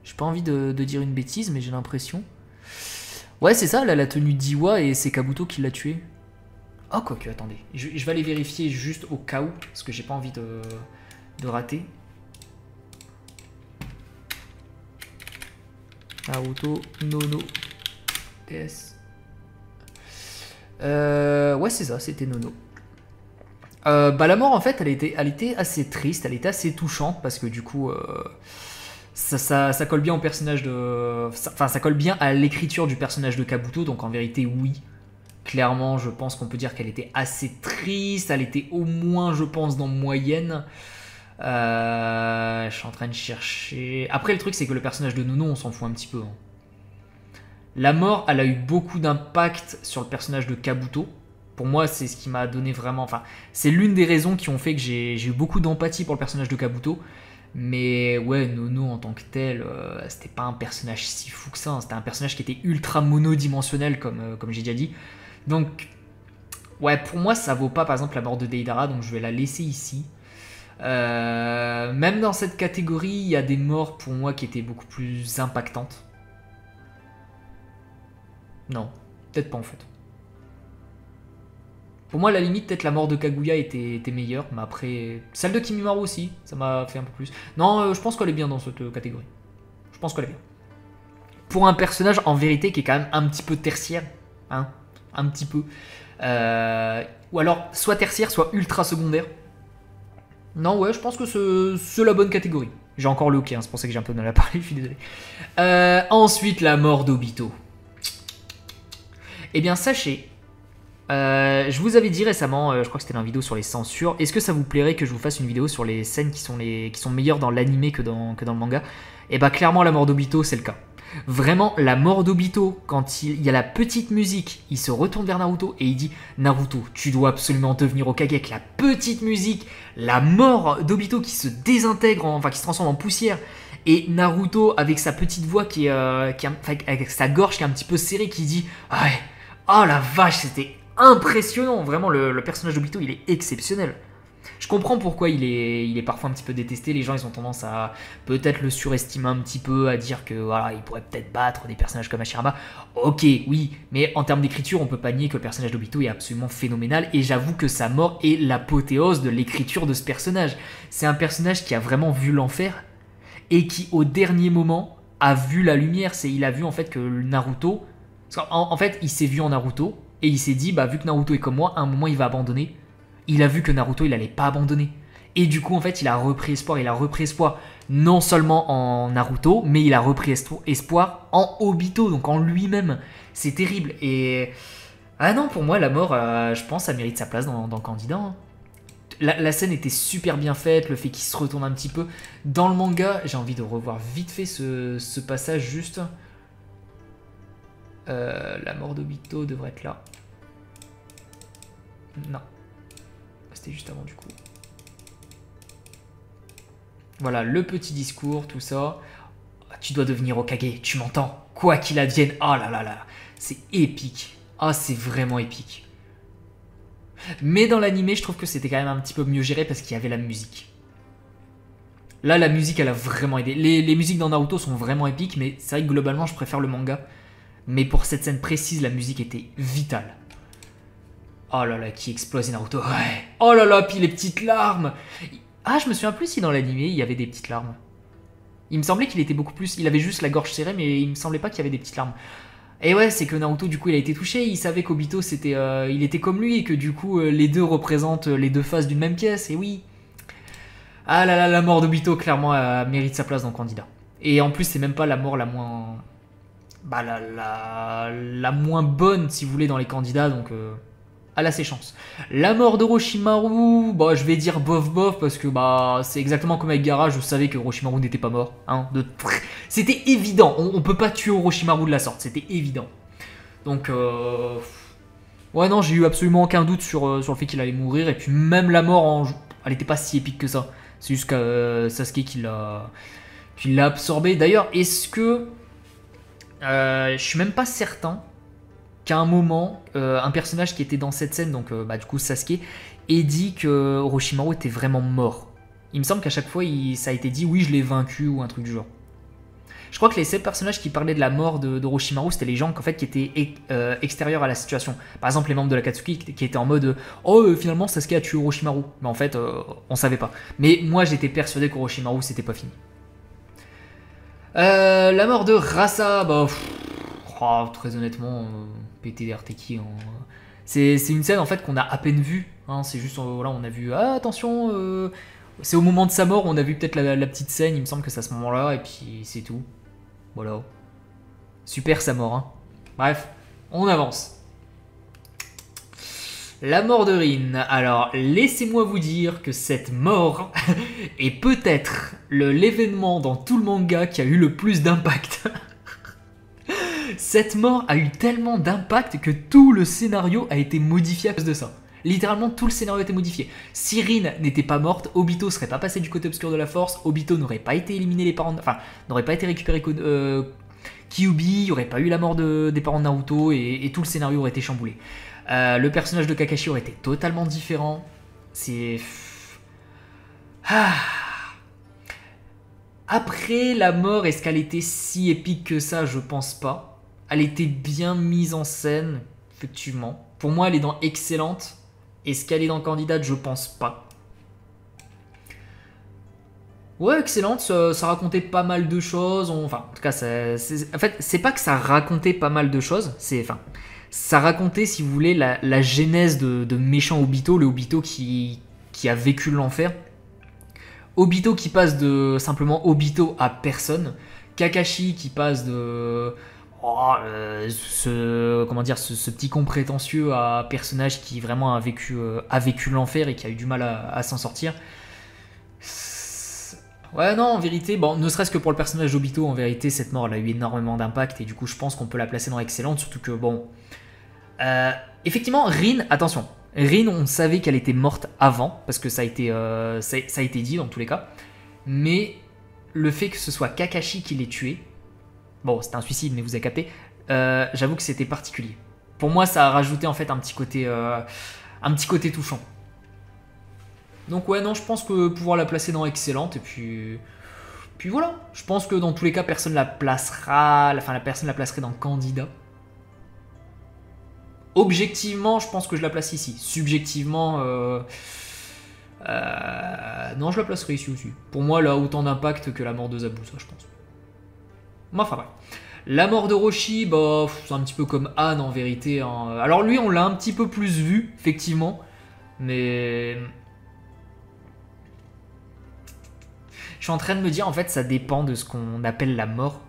J'ai pas envie de dire une bêtise, mais j'ai l'impression... Ouais, c'est ça, là, la tenue d'Iwa, et c'est Kabuto qui l'a tué. Oh, quoique, attendez. Je vais aller vérifier juste au cas où, parce que j'ai pas envie de rater. Naruto, Nono, TS. Ouais, c'est ça, c'était Nono. Bah, la mort, en fait, elle était assez triste, elle était assez touchante, parce que du coup... Ça colle bien au personnage de... Enfin, ça colle bien à l'écriture du personnage de Kabuto, donc en vérité, oui. Clairement, je pense qu'on peut dire qu'elle était assez triste, elle était au moins, je pense, dans moyenne. Je suis en train de chercher... Après, le truc, c'est que le personnage de Nono, on s'en fout un petit peu. Hein. La mort, elle a eu beaucoup d'impact sur le personnage de Kabuto. pour moi, c'est ce qui m'a donné vraiment... Enfin, c'est l'une des raisons qui ont fait que j'ai eu beaucoup d'empathie pour le personnage de Kabuto. Mais ouais, Nono en tant que tel, c'était pas un personnage si fou que ça. Hein. C'était un personnage qui était ultra monodimensionnel, comme j'ai déjà dit. Donc, ouais, pour moi, ça vaut pas, par exemple, la mort de Deidara. Donc, je vais la laisser ici. Même dans cette catégorie, il y a des morts, pour moi, qui étaient beaucoup plus impactantes. Non, peut-être pas, en fait. Pour moi, à la limite, peut-être la mort de Kaguya était meilleure, mais après... Celle de Kimimaro aussi, ça m'a fait un peu plus. Non, je pense qu'elle est bien dans cette catégorie. Je pense qu'elle est bien. Pour un personnage, en vérité, qui est quand même un petit peu tertiaire, hein, un petit peu. Ou alors, soit tertiaire, soit ultra secondaire. Non, ouais, je pense que c'est la bonne catégorie. J'ai encore le ok, hein, c'est pour ça que j'ai un peu de mal à parler, je suis désolé. Ensuite, la mort d'Obito. Eh bien, sachez... je vous avais dit récemment, je crois que c'était dans une vidéo sur les censures, est-ce que ça vous plairait que je vous fasse une vidéo sur les scènes qui sont meilleures dans l'anime que dans le manga? Et bah clairement la mort d'Obito c'est le cas. Vraiment la mort d'Obito, quand il y a la petite musique, il se retourne vers Naruto et il dit Naruto tu dois absolument devenir Hokage, avec la petite musique, la mort d'Obito qui se désintègre, enfin qui se transforme en poussière. Et Naruto avec sa petite voix avec sa gorge qui est un petit peu serrée qui dit ah ouais, oh la vache c'était impressionnant, vraiment le personnage d'Obito il est exceptionnel. Je comprends pourquoi il est parfois un petit peu détesté, les gens ils ont tendance à peut-être le surestimer un petit peu, à dire que voilà, il pourrait peut-être battre des personnages comme Hashirama. Ok, oui, mais en termes d'écriture on peut pas nier que le personnage d'Obito est absolument phénoménal et j'avoue que sa mort est l'apothéose de l'écriture de ce personnage. C'est un personnage qui a vraiment vu l'enfer et qui au dernier moment a vu la lumière. Il a vu en fait que Naruto, en fait il s'est vu en Naruto. Et il s'est dit, bah vu que Naruto est comme moi, à un moment il va abandonner. Il a vu que Naruto il allait pas abandonner. Et du coup en fait il a repris espoir. Non seulement en Naruto, mais il a repris espoir en Obito, donc en lui-même. C'est terrible. Et ah non, pour moi la mort, je pense ça mérite sa place dans Candidat. Hein. La scène était super bien faite, le fait qu'il se retourne un petit peu. Dans le manga, j'ai envie de revoir vite fait ce passage juste... la mort d'Obito devrait être là. Non. C'était juste avant du coup. Voilà, le petit discours, tout ça. Tu dois devenir Hokage, tu m'entends? Quoi qu'il advienne. Oh là là là. C'est épique. Ah, c'est vraiment épique. Mais dans l'anime, je trouve que c'était quand même un petit peu mieux géré parce qu'il y avait la musique. Là, la musique, elle a vraiment aidé. Les musiques dans Naruto sont vraiment épiques, mais c'est vrai que globalement, je préfère le manga. Mais pour cette scène précise, la musique était vitale. Oh là là, qui explose Naruto. Ouais. Oh là là, puis les petites larmes. Ah, je me souviens plus si dans l'anime, il y avait des petites larmes. Il me semblait qu'il était beaucoup plus... Il avait juste la gorge serrée, mais il me semblait pas qu'il y avait des petites larmes. Et ouais, c'est que Naruto, du coup, il a été touché. Il savait qu'Obito, il était comme lui. Et que du coup, les deux représentent les deux faces d'une même pièce. Et oui. Ah là là, la mort d'Obito, clairement, mérite sa place dans Candidat. Et en plus, c'est même pas la mort la moins... Bah, la moins bonne, si vous voulez, dans les candidats, donc elle a ses chances. La mort d'Orochimaru, bah, je vais dire bof bof, parce que bah, c'est exactement comme avec Gaara, je savais que Orochimaru n'était pas mort. Hein, c'était évident, on peut pas tuer Orochimaru de la sorte, c'était évident. Donc, ouais, non, j'ai eu absolument aucun doute sur le fait qu'il allait mourir, et puis même la mort, elle était pas si épique que ça. C'est juste Sasuke qui l'a absorbé. D'ailleurs, est-ce que... je suis même pas certain qu'à un moment, un personnage qui était dans cette scène, donc du coup Sasuke, ait dit que Orochimaru était vraiment mort. Il me semble qu'à chaque fois, ça a été dit oui, je l'ai vaincu ou un truc du genre. Je crois que les seuls personnages qui parlaient de la mort d'Orochimaru, c'était les gens qui étaient extérieurs à la situation. Par exemple, les membres de l'Akatsuki qui étaient en mode oh, finalement Sasuke a tué Orochimaru. Mais en fait, on savait pas. Mais moi, j'étais persuadé qu'Orochimaru, c'était pas fini. La mort de Rasa, bah, très honnêtement, PT Arteki, c'est une scène en fait qu'on a à peine vue. Hein, c'est juste, voilà, on a vu, ah, attention, c'est au moment de sa mort, on a vu peut-être la petite scène, il me semble que c'est à ce moment-là, et puis c'est tout. Voilà. Super sa mort, hein. Bref, on avance. La mort de Rin. Alors, laissez-moi vous dire que cette mort est peut-être l'événement dans tout le manga qui a eu le plus d'impact. Cette mort a eu tellement d'impact que tout le scénario a été modifié à cause de ça. Littéralement, tout le scénario a été modifié. Si Rin n'était pas morte, Obito serait pas passé du côté obscur de la force, Obito n'aurait pas été éliminé les parents... Enfin, n'aurait pas été récupéré Kyuubi, il n'y aurait pas eu la mort des parents de Naruto et tout le scénario aurait été chamboulé. Le personnage de Kakashi aurait été totalement différent. C'est... Après, la mort, est-ce qu'elle était si épique que ça? Je pense pas. Elle était bien mise en scène, effectivement. Pour moi, elle est dans Excellente. Est-ce qu'elle est dans Candidate? Je pense pas. Ouais, Excellente, ça racontait pas mal de choses. Enfin, en tout cas, en fait, c'est pas que ça racontait pas mal de choses. Ça racontait, si vous voulez, la genèse de méchant Obito, le Obito qui a vécu l'enfer. Obito qui passe de simplement Obito à personne. Kakashi qui passe de ce petit con prétentieux à personnage qui vraiment a vécu l'enfer et qui a eu du mal à s'en sortir. Ouais, non, en vérité, bon, ne serait-ce que pour le personnage d'Obito, en vérité, cette mort elle a eu énormément d'impact et du coup, je pense qu'on peut la placer dans Excellente, surtout que bon. Effectivement, Rin, attention. Rin, on savait qu'elle était morte avant, parce que ça a été dit dans tous les cas. Mais le fait que ce soit Kakashi qui l'ait tué, bon, c'était un suicide, mais vous avez capté, j'avoue que c'était particulier. Pour moi, ça a rajouté en fait un petit côté touchant. Donc ouais, non, je pense que pouvoir la placer dans Excellente, et puis voilà. Je pense que dans tous les cas, personne la placerait dans Candidat. Objectivement, je pense que je la place ici. Subjectivement, non, je la placerai ici aussi. Pour moi, elle a autant d'impact que la mort de Zabuza, je pense. Enfin, bref. La mort de Roshi, bah, c'est un petit peu comme Anne, en vérité. Hein. Alors lui, on l'a un petit peu plus vu, effectivement. Mais... je suis en train de me dire, en fait, ça dépend de ce qu'on appelle la mort.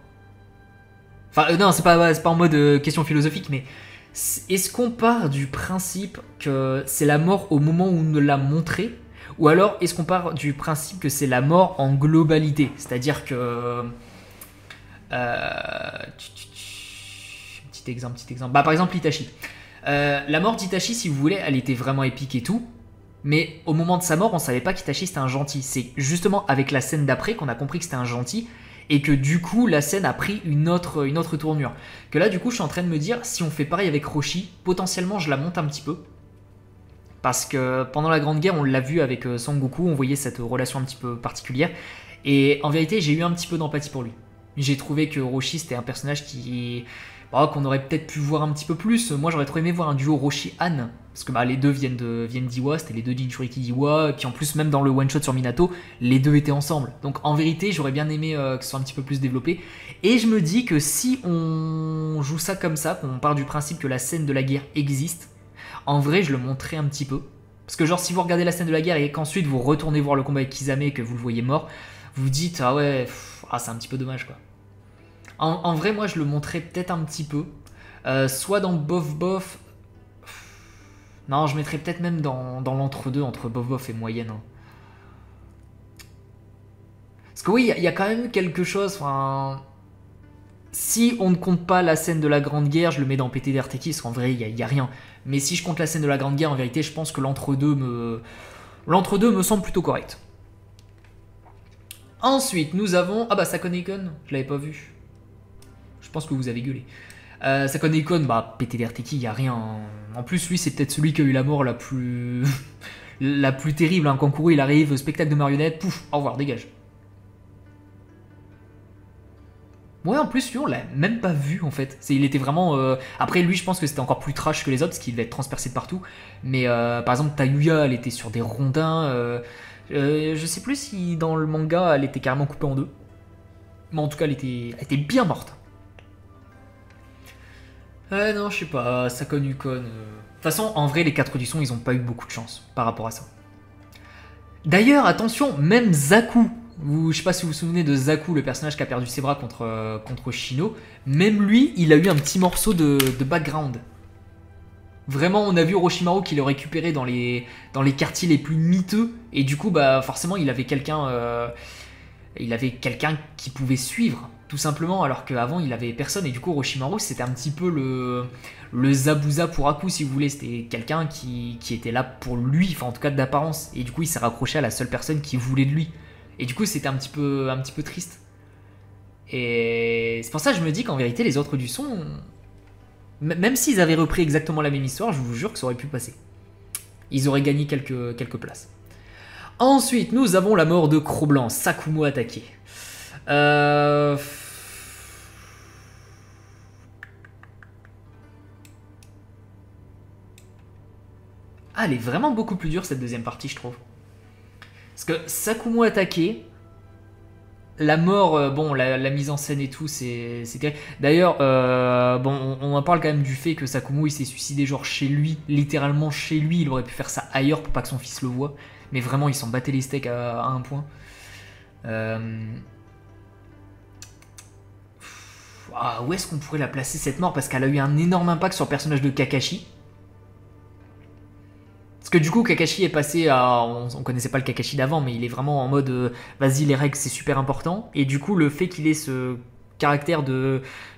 Enfin, non, c'est pas en mode question philosophique, mais... est-ce qu'on part du principe que c'est la mort au moment où on ne l'a montré? Ou alors est-ce qu'on part du principe que c'est la mort en globalité? C'est-à-dire que... petit exemple. Bah, par exemple, Itachi. La mort d'Itachi, si vous voulez, elle était vraiment épique et tout. Mais au moment de sa mort, on savait pas qu'Itachi c'était un gentil. C'est justement avec la scène d'après qu'on a compris que c'était un gentil. Et que du coup, la scène a pris une autre tournure. Que là, du coup, je suis en train de me dire, si on fait pareil avec Roshi, potentiellement, je la monte un petit peu. Parce que pendant la Grande Guerre, on l'a vu avec Son Goku, on voyait cette relation un petit peu particulière. Et en vérité, j'ai eu un petit peu d'empathie pour lui. J'ai trouvé que Roshi, c'était un personnage qu'on aurait peut-être pu voir un petit peu plus. Moi, j'aurais trop aimé voir un duo Roshi-Han. Parce que les deux viennent d'Iwa, c'était les deux Jinchuriki d'Iwa. Et puis en plus, même dans le one-shot sur Minato, les deux étaient ensemble. Donc en vérité, j'aurais bien aimé que ce soit un petit peu plus développé. Et je me dis que si on joue ça comme ça, qu'on part du principe que la scène de la guerre existe, en vrai, je le montrerai un petit peu. Parce que genre, si vous regardez la scène de la guerre et qu'ensuite vous retournez voir le combat avec Kisame et que vous le voyez mort, vous vous dites, ah ouais, c'est un petit peu dommage quoi. En vrai, moi, je le montrerai peut-être un petit peu. Soit dans Bof Bof. Non, je mettrais peut-être même dans l'entre-deux, entre Bof Bof et Moyenne. Hein. Parce que oui, il y a quand même quelque chose... Enfin, si on ne compte pas la scène de la Grande Guerre, je le mets dans PTDRTK, parce qu'en vrai, il n'y a rien. Mais si je compte la scène de la Grande Guerre, en vérité, je pense que l'entre-deux me semble plutôt correct. Ensuite, nous avons... Ah bah, Sakone Icon, je l'avais pas vu. Je pense que vous avez gueulé. Sakone Icon, bah, PTDRTK, il n'y a rien. En plus, lui, c'est peut-être celui qui a eu la mort la plus terrible. Hein. Kankuro, il arrive, spectacle de marionnettes, pouf, au revoir, dégage. Ouais, en plus, lui, on l'a même pas vu, en fait. Il était vraiment... Après, lui, je pense que c'était encore plus trash que les autres, parce qu'il devait être transpercé de partout. Mais, par exemple, Tayuya, elle était sur des rondins. Je sais plus si, dans le manga, elle était carrément coupée en deux. Mais en tout cas, elle était bien morte. Non, je sais pas, Sakone Icon... De toute façon, en vrai, les 4 du son, ils ont pas eu beaucoup de chance par rapport à ça. D'ailleurs, attention, même Zaku, je sais pas si vous vous souvenez de Zaku, le personnage qui a perdu ses bras contre Shino, même lui, il a eu un petit morceau de background. Vraiment, on a vu Orochimaru qui le récupérait dans les quartiers les plus miteux, et du coup, bah forcément, il avait quelqu'un qui pouvait suivre. Tout simplement, alors qu'avant il avait personne, et du coup Orochimaru c'était un petit peu le Zabuza pour Aku, si vous voulez. C'était quelqu'un qui était là pour lui, enfin en tout cas d'apparence, et du coup il s'est raccroché à la seule personne qui voulait de lui. Et du coup c'était un petit peu triste. Et c'est pour ça que je me dis qu'en vérité les autres du son, même s'ils avaient repris exactement la même histoire, je vous jure que ça aurait pu passer. Ils auraient gagné quelques places. Ensuite, nous avons la mort de Cro-Blanc, Sakumo attaqué. Ah, elle est vraiment beaucoup plus dure cette deuxième partie, je trouve. Parce que Sakumo attaqué, la mort, bon, la mise en scène et tout, c'est terrible. D'ailleurs, bon, on en parle quand même du fait que Sakumo il s'est suicidé genre chez lui, littéralement chez lui. Il aurait pu faire ça ailleurs pour pas que son fils le voie. Mais vraiment, il s'en battait les steaks à un point. Ah, où est-ce qu'on pourrait la placer cette mort? Parce qu'elle a eu un énorme impact sur le personnage de Kakashi. Parce que du coup, Kakashi est passé à... On connaissait pas le Kakashi d'avant, mais il est vraiment en mode vas-y, les règles, c'est super important. Et du coup, le fait qu'il ait ce caractère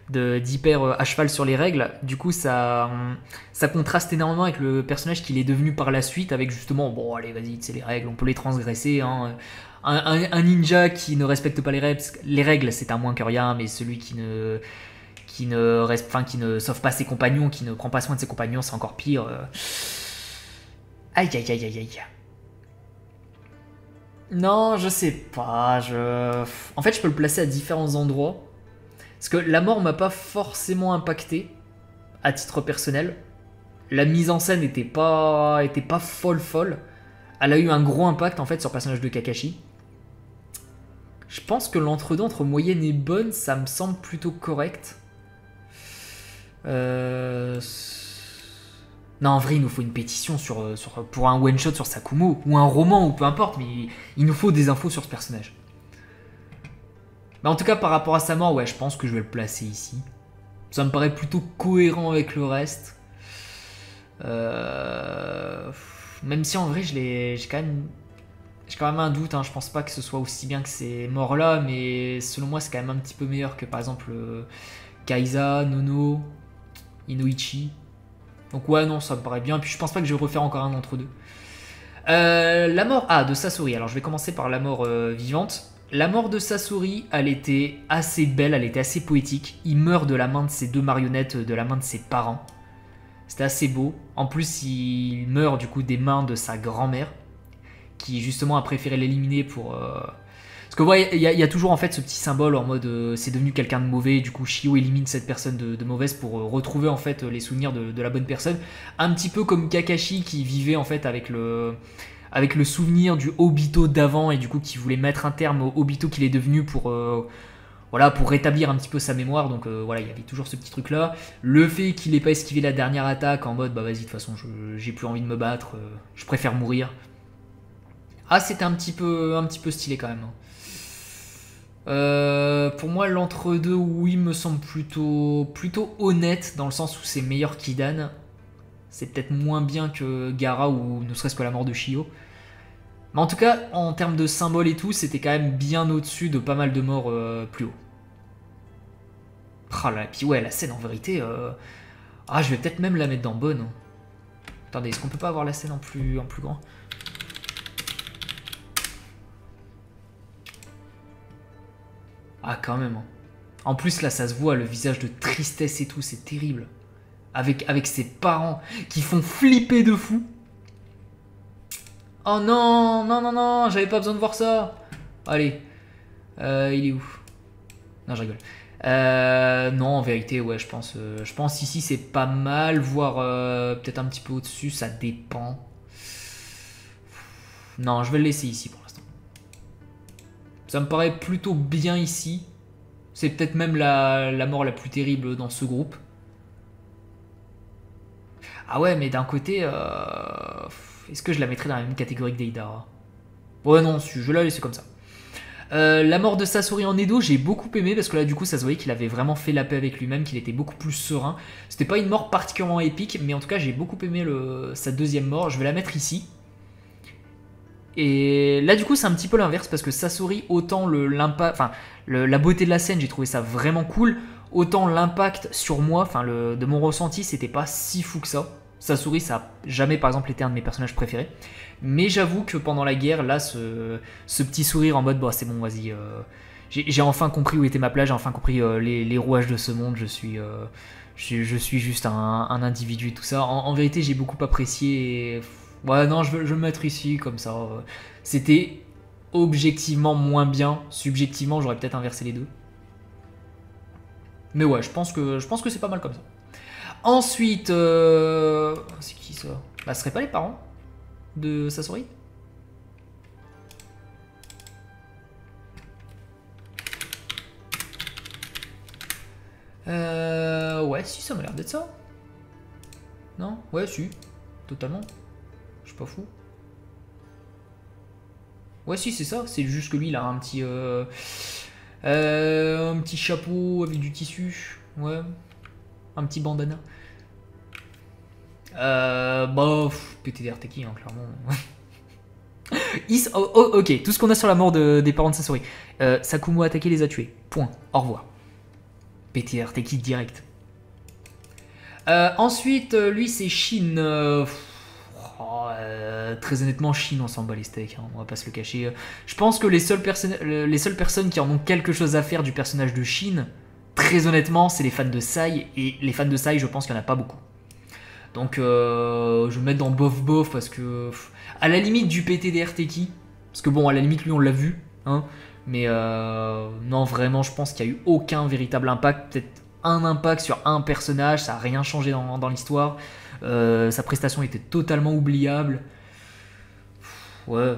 d'hyper à cheval sur les règles, du coup, ça contraste énormément avec le personnage qu'il est devenu par la suite, avec justement, bon, allez, vas-y, c'est les règles, on peut les transgresser. Hein. Un ninja qui ne respecte pas les règles, c'est un moins que rien, mais celui qui ne sauve pas ses compagnons, qui ne prend pas soin de ses compagnons, c'est encore pire. Aïe aïe aïe aïe aïe. Non, je sais pas. En fait, je peux le placer à différents endroits. Parce que la mort m'a pas forcément impacté à titre personnel. La mise en scène était pas folle. Elle a eu un gros impact en fait sur le personnage de Kakashi. Je pense que l'entre-deux entre moyenne et bonne, ça me semble plutôt correct. Non, en vrai, il nous faut une pétition pour un one-shot sur Sakumo, ou un roman, ou peu importe, mais il nous faut des infos sur ce personnage. Mais en tout cas, par rapport à sa mort, ouais, je pense que je vais le placer ici. Ça me paraît plutôt cohérent avec le reste. Même si en vrai, j'ai quand même un doute, hein. Je pense pas que ce soit aussi bien que ces morts-là, mais selon moi, c'est quand même un petit peu meilleur que par exemple Kaiza, Nono, Inoichi. Donc ouais, non, ça me paraît bien. Et puis je pense pas que je vais refaire encore un entre deux. La mort de Sasori. Alors je vais commencer par la mort vivante. La mort de Sasori, elle était assez belle, elle était assez poétique. Il meurt de la main de ses deux marionnettes, de la main de ses parents. C'était assez beau. En plus, il meurt du coup des mains de sa grand-mère, qui justement a préféré l'éliminer pour... Parce que ouais, il y a toujours en fait ce petit symbole en mode c'est devenu quelqu'un de mauvais, du coup Shio élimine cette personne de mauvaise pour retrouver en fait les souvenirs de la bonne personne. Un petit peu comme Kakashi qui vivait en fait avec le souvenir du Obito d'avant et du coup qui voulait mettre un terme au Obito qu'il est devenu pour rétablir un petit peu sa mémoire. Donc voilà, il y avait toujours ce petit truc là. Le fait qu'il ait pas esquivé la dernière attaque en mode bah vas-y de toute façon j'ai plus envie de me battre, je préfère mourir. Ah, c'était un petit peu stylé quand même. Pour moi, l'entre-deux, oui, me semble plutôt honnête, dans le sens où c'est meilleur qu'Idan. C'est peut-être moins bien que Gaara ou ne serait-ce que la mort de Shio. Mais en tout cas, en termes de symbole et tout, c'était quand même bien au-dessus de pas mal de morts plus haut. Ah là, et puis ouais, la scène en vérité... Ah, je vais peut-être même la mettre dans bonne. Attendez, est-ce qu'on peut pas avoir la scène en plus grand ? Ah, quand même. En plus, là, ça se voit, le visage de tristesse et tout, c'est terrible. Avec ses parents qui font flipper de fou. Oh non, non, non, non, j'avais pas besoin de voir ça. Allez. Il est où? Non, je rigole. Non, en vérité, ouais, je pense ici, c'est pas mal. Voire peut-être un petit peu au-dessus, ça dépend. Non, je vais le laisser ici pour l'instant. Ça me paraît plutôt bien ici. C'est peut-être même la mort la plus terrible dans ce groupe. Ah ouais, mais d'un côté... Est-ce que je la mettrais dans la même catégorie que Deidara? Ouais, non, je vais la laisser comme ça. La mort de Sasori en Edo, j'ai beaucoup aimé parce que là, du coup, ça se voyait qu'il avait vraiment fait la paix avec lui-même, qu'il était beaucoup plus serein. C'était pas une mort particulièrement épique, mais en tout cas, j'ai beaucoup aimé sa deuxième mort. Je vais la mettre ici. Et là, du coup, c'est un petit peu l'inverse parce que Sasori, autant la beauté de la scène, j'ai trouvé ça vraiment cool. Autant l'impact sur moi, de mon ressenti, c'était pas si fou que ça. Sasori, ça a jamais, par exemple, été un de mes personnages préférés. Mais j'avoue que pendant la guerre, là, ce petit sourire en mode, bah, c'est bon, vas-y. J'ai enfin compris où était ma place, j'ai enfin compris les rouages de ce monde. Je suis juste un individu et tout ça. En vérité, j'ai beaucoup apprécié. Ouais, non, je veux me mettre ici, comme ça. C'était objectivement moins bien. Subjectivement, j'aurais peut-être inversé les deux. Mais ouais, je pense que c'est pas mal comme ça. Ensuite, c'est qui ça? Bah, ce serait pas les parents de Sasori? Ouais, si, ça m'a l'air d'être ça. Non? Ouais, si. Totalement. Je suis pas fou. Ouais, si, c'est ça. C'est juste que lui, il a un petit chapeau avec du tissu. Ouais. Un petit bandana. PTDR Teki, hein, clairement. Ok, tout ce qu'on a sur la mort des parents de Sasori. Sakumo attaqué les a tués. Point. Au revoir. PTR Teki direct. Ensuite, lui, c'est Shin. Très honnêtement, Shin, on s'en bat les steaks, hein, on va pas se le cacher. Je pense que les seules personnes qui en ont quelque chose à faire du personnage de Shin, très honnêtement, c'est les fans de Sai. Et les fans de Sai, je pense qu'il n'y en a pas beaucoup. Donc, je vais me mettre dans bof parce que. À la limite du PTDR Teki, parce que bon, à la limite, lui, on l'a vu. Hein, mais non, vraiment, je pense qu'il n'y a eu aucun véritable impact. Peut-être un impact sur un personnage, ça n'a rien changé dans l'histoire. Sa prestation était totalement oubliable. Ouais.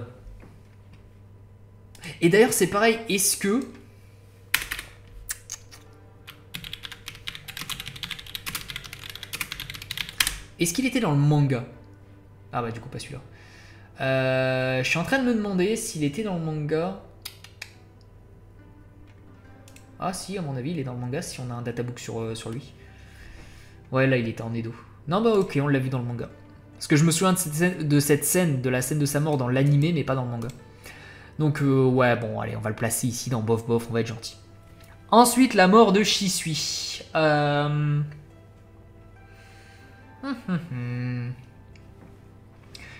Et d'ailleurs, c'est pareil, est-ce qu'il était dans le manga? Ah bah du coup pas celui-là. Je suis en train de me demander s'il était dans le manga. Ah si, à mon avis il est dans le manga si on a un databook sur lui. Ouais, là il était en Edo. Non bah ok, on l'a vu dans le manga. Parce que je me souviens de cette scène, de la scène de sa mort dans l'animé, mais pas dans le manga. Donc ouais, bon allez, on va le placer ici dans bof, on va être gentil. Ensuite, la mort de Shisui.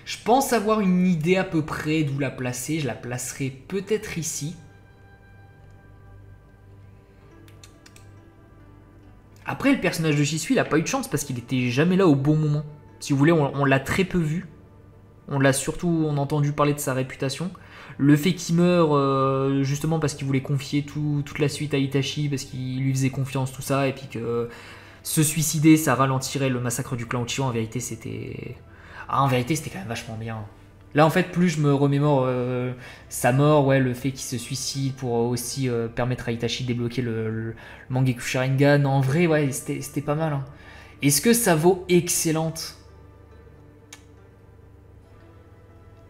Je pense avoir une idée à peu près d'où la placer. Je la placerai peut-être ici. Après, le personnage de Shisui, il n'a pas eu de chance parce qu'il était jamais là au bon moment. Si vous voulez, on l'a très peu vu. On l'a surtout entendu parler de sa réputation. Le fait qu'il meure justement parce qu'il voulait confier toute la suite à Itachi, parce qu'il lui faisait confiance, tout ça, et puis que se suicider, ça ralentirait le massacre du clan Uchiwa. En vérité, c'était quand même vachement bien. Là, en fait, plus je me remémore sa mort, ouais, le fait qu'il se suicide pour aussi permettre à Itachi de débloquer le Mangekyou Sharingan. En vrai, ouais, c'était pas mal. Hein. Est-ce que ça vaut excellente?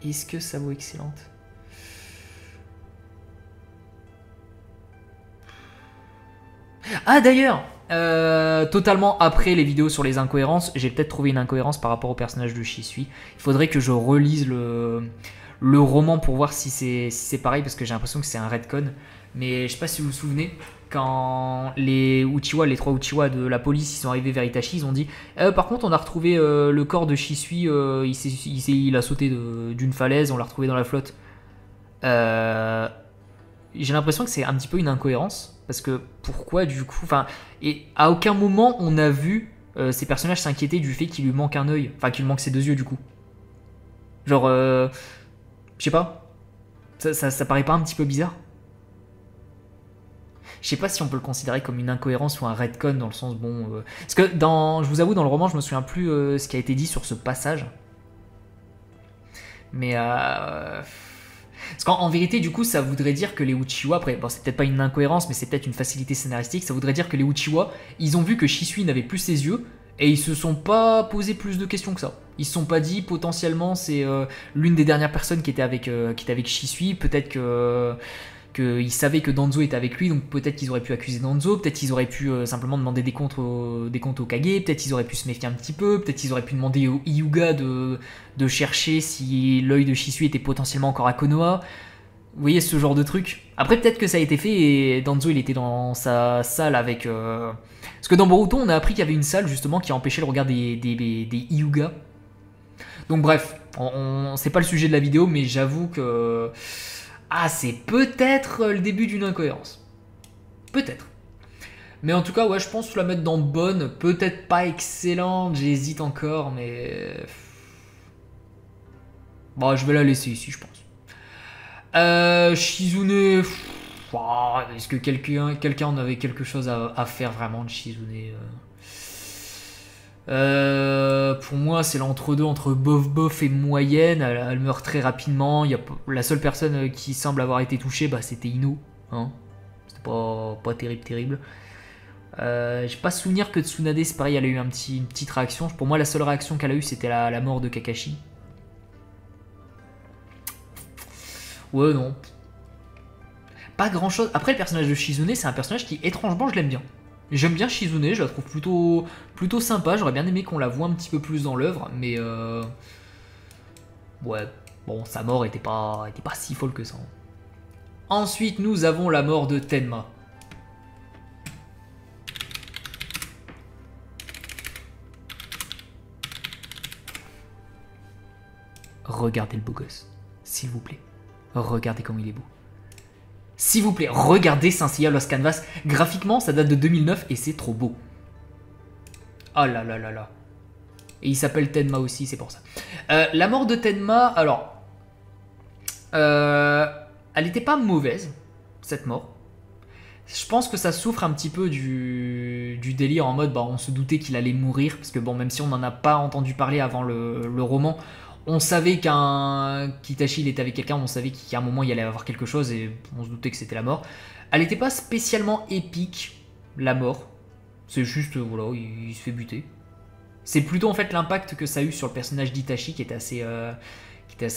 Est-ce que ça vaut excellente? Ah d'ailleurs, totalement après les vidéos sur les incohérences, j'ai peut-être trouvé une incohérence par rapport au personnage de Shisui. Il faudrait que je relise le roman pour voir si c'est pareil, parce que j'ai l'impression que c'est un retcon. Mais je sais pas si vous vous souvenez, quand les trois Uchiwa de la police ils sont arrivés vers Itachi, ils ont dit par contre on a retrouvé le corps de Shisui, il a sauté d'une falaise, on l'a retrouvé dans la flotte. J'ai l'impression que c'est un petit peu une incohérence. Parce que pourquoi du coup, et à aucun moment on a vu ces personnages s'inquiéter du fait qu'il lui manque un œil, enfin qu'il lui manque ses deux yeux du coup. Genre, je sais pas, ça paraît pas un petit peu bizarre? Je sais pas si on peut le considérer comme une incohérence ou un retcon dans le sens bon. Parce que je vous avoue, dans le roman, je me souviens plus ce qui a été dit sur ce passage. Mais parce qu'en vérité, du coup, ça voudrait dire que les Uchiwa, après, bon, c'est peut-être pas une incohérence, mais c'est peut-être une facilité scénaristique, ça voudrait dire que les Uchiwa, ils ont vu que Shisui n'avait plus ses yeux, et ils se sont pas posé plus de questions que ça. Ils se sont pas dit, potentiellement, c'est l'une des dernières personnes qui était avec Shisui, peut-être qu'ils savaient que Danzo était avec lui, donc peut-être qu'ils auraient pu accuser Danzo, peut-être qu'ils auraient pu simplement demander des comptes au Kage, peut-être qu'ils auraient pu se méfier un petit peu, peut-être qu'ils auraient pu demander au Hyuga de chercher si l'œil de Shisui était potentiellement encore à Konoha. Vous voyez ce genre de truc. Après peut-être que ça a été fait et Danzo il était dans sa salle avec... Parce que dans Boruto on a appris qu'il y avait une salle justement qui empêchait le regard des Hyuga. Donc bref, c'est pas le sujet de la vidéo, mais j'avoue que... Ah, c'est peut-être le début d'une incohérence. Peut-être. Mais en tout cas, ouais, je pense la mettre dans bonne. Peut-être pas excellente, j'hésite encore, mais... Bon, je vais la laisser ici, je pense. Shizune... Est-ce que quelqu'un en avait quelque chose à faire vraiment de Shizune pour moi, c'est l'entre-deux entre bof et moyenne. Elle meurt très rapidement. La seule personne qui semble avoir été touchée, bah, c'était Ino. Hein, c'était pas terrible. J'ai pas souvenir que Tsunade, c'est pareil, elle a eu une petite réaction. Pour moi, la seule réaction qu'elle a eue, c'était la mort de Kakashi. Ouais, non. Pas grand chose. Après, le personnage de Shizune, c'est un personnage qui, étrangement, je l'aime bien. J'aime bien Shizune, je la trouve plutôt sympa. J'aurais bien aimé qu'on la voie un petit peu plus dans l'œuvre, mais ouais, bon, sa mort était pas si folle que ça. Ensuite, nous avons la mort de Tenma. Regardez le beau gosse, s'il vous plaît. Regardez comme il est beau. S'il vous plaît, regardez Saint Seiya Lost Canvas. Graphiquement, ça date de 2009 et c'est trop beau. Oh là là là là. Et il s'appelle Tenma aussi, c'est pour ça. La mort de Tenma, alors... elle n'était pas mauvaise, cette mort. Je pense que ça souffre un petit peu du délire en mode, bah, on se doutait qu'il allait mourir. Parce que bon, même si on n'en a pas entendu parler avant le roman... On savait qu'Itachi il était avec quelqu'un, on savait qu'à un moment il allait avoir quelque chose et on se doutait que c'était la mort. Elle n'était pas spécialement épique, la mort. C'est juste, voilà, il se fait buter. C'est plutôt en fait l'impact que ça a eu sur le personnage d'Itachi qui était assez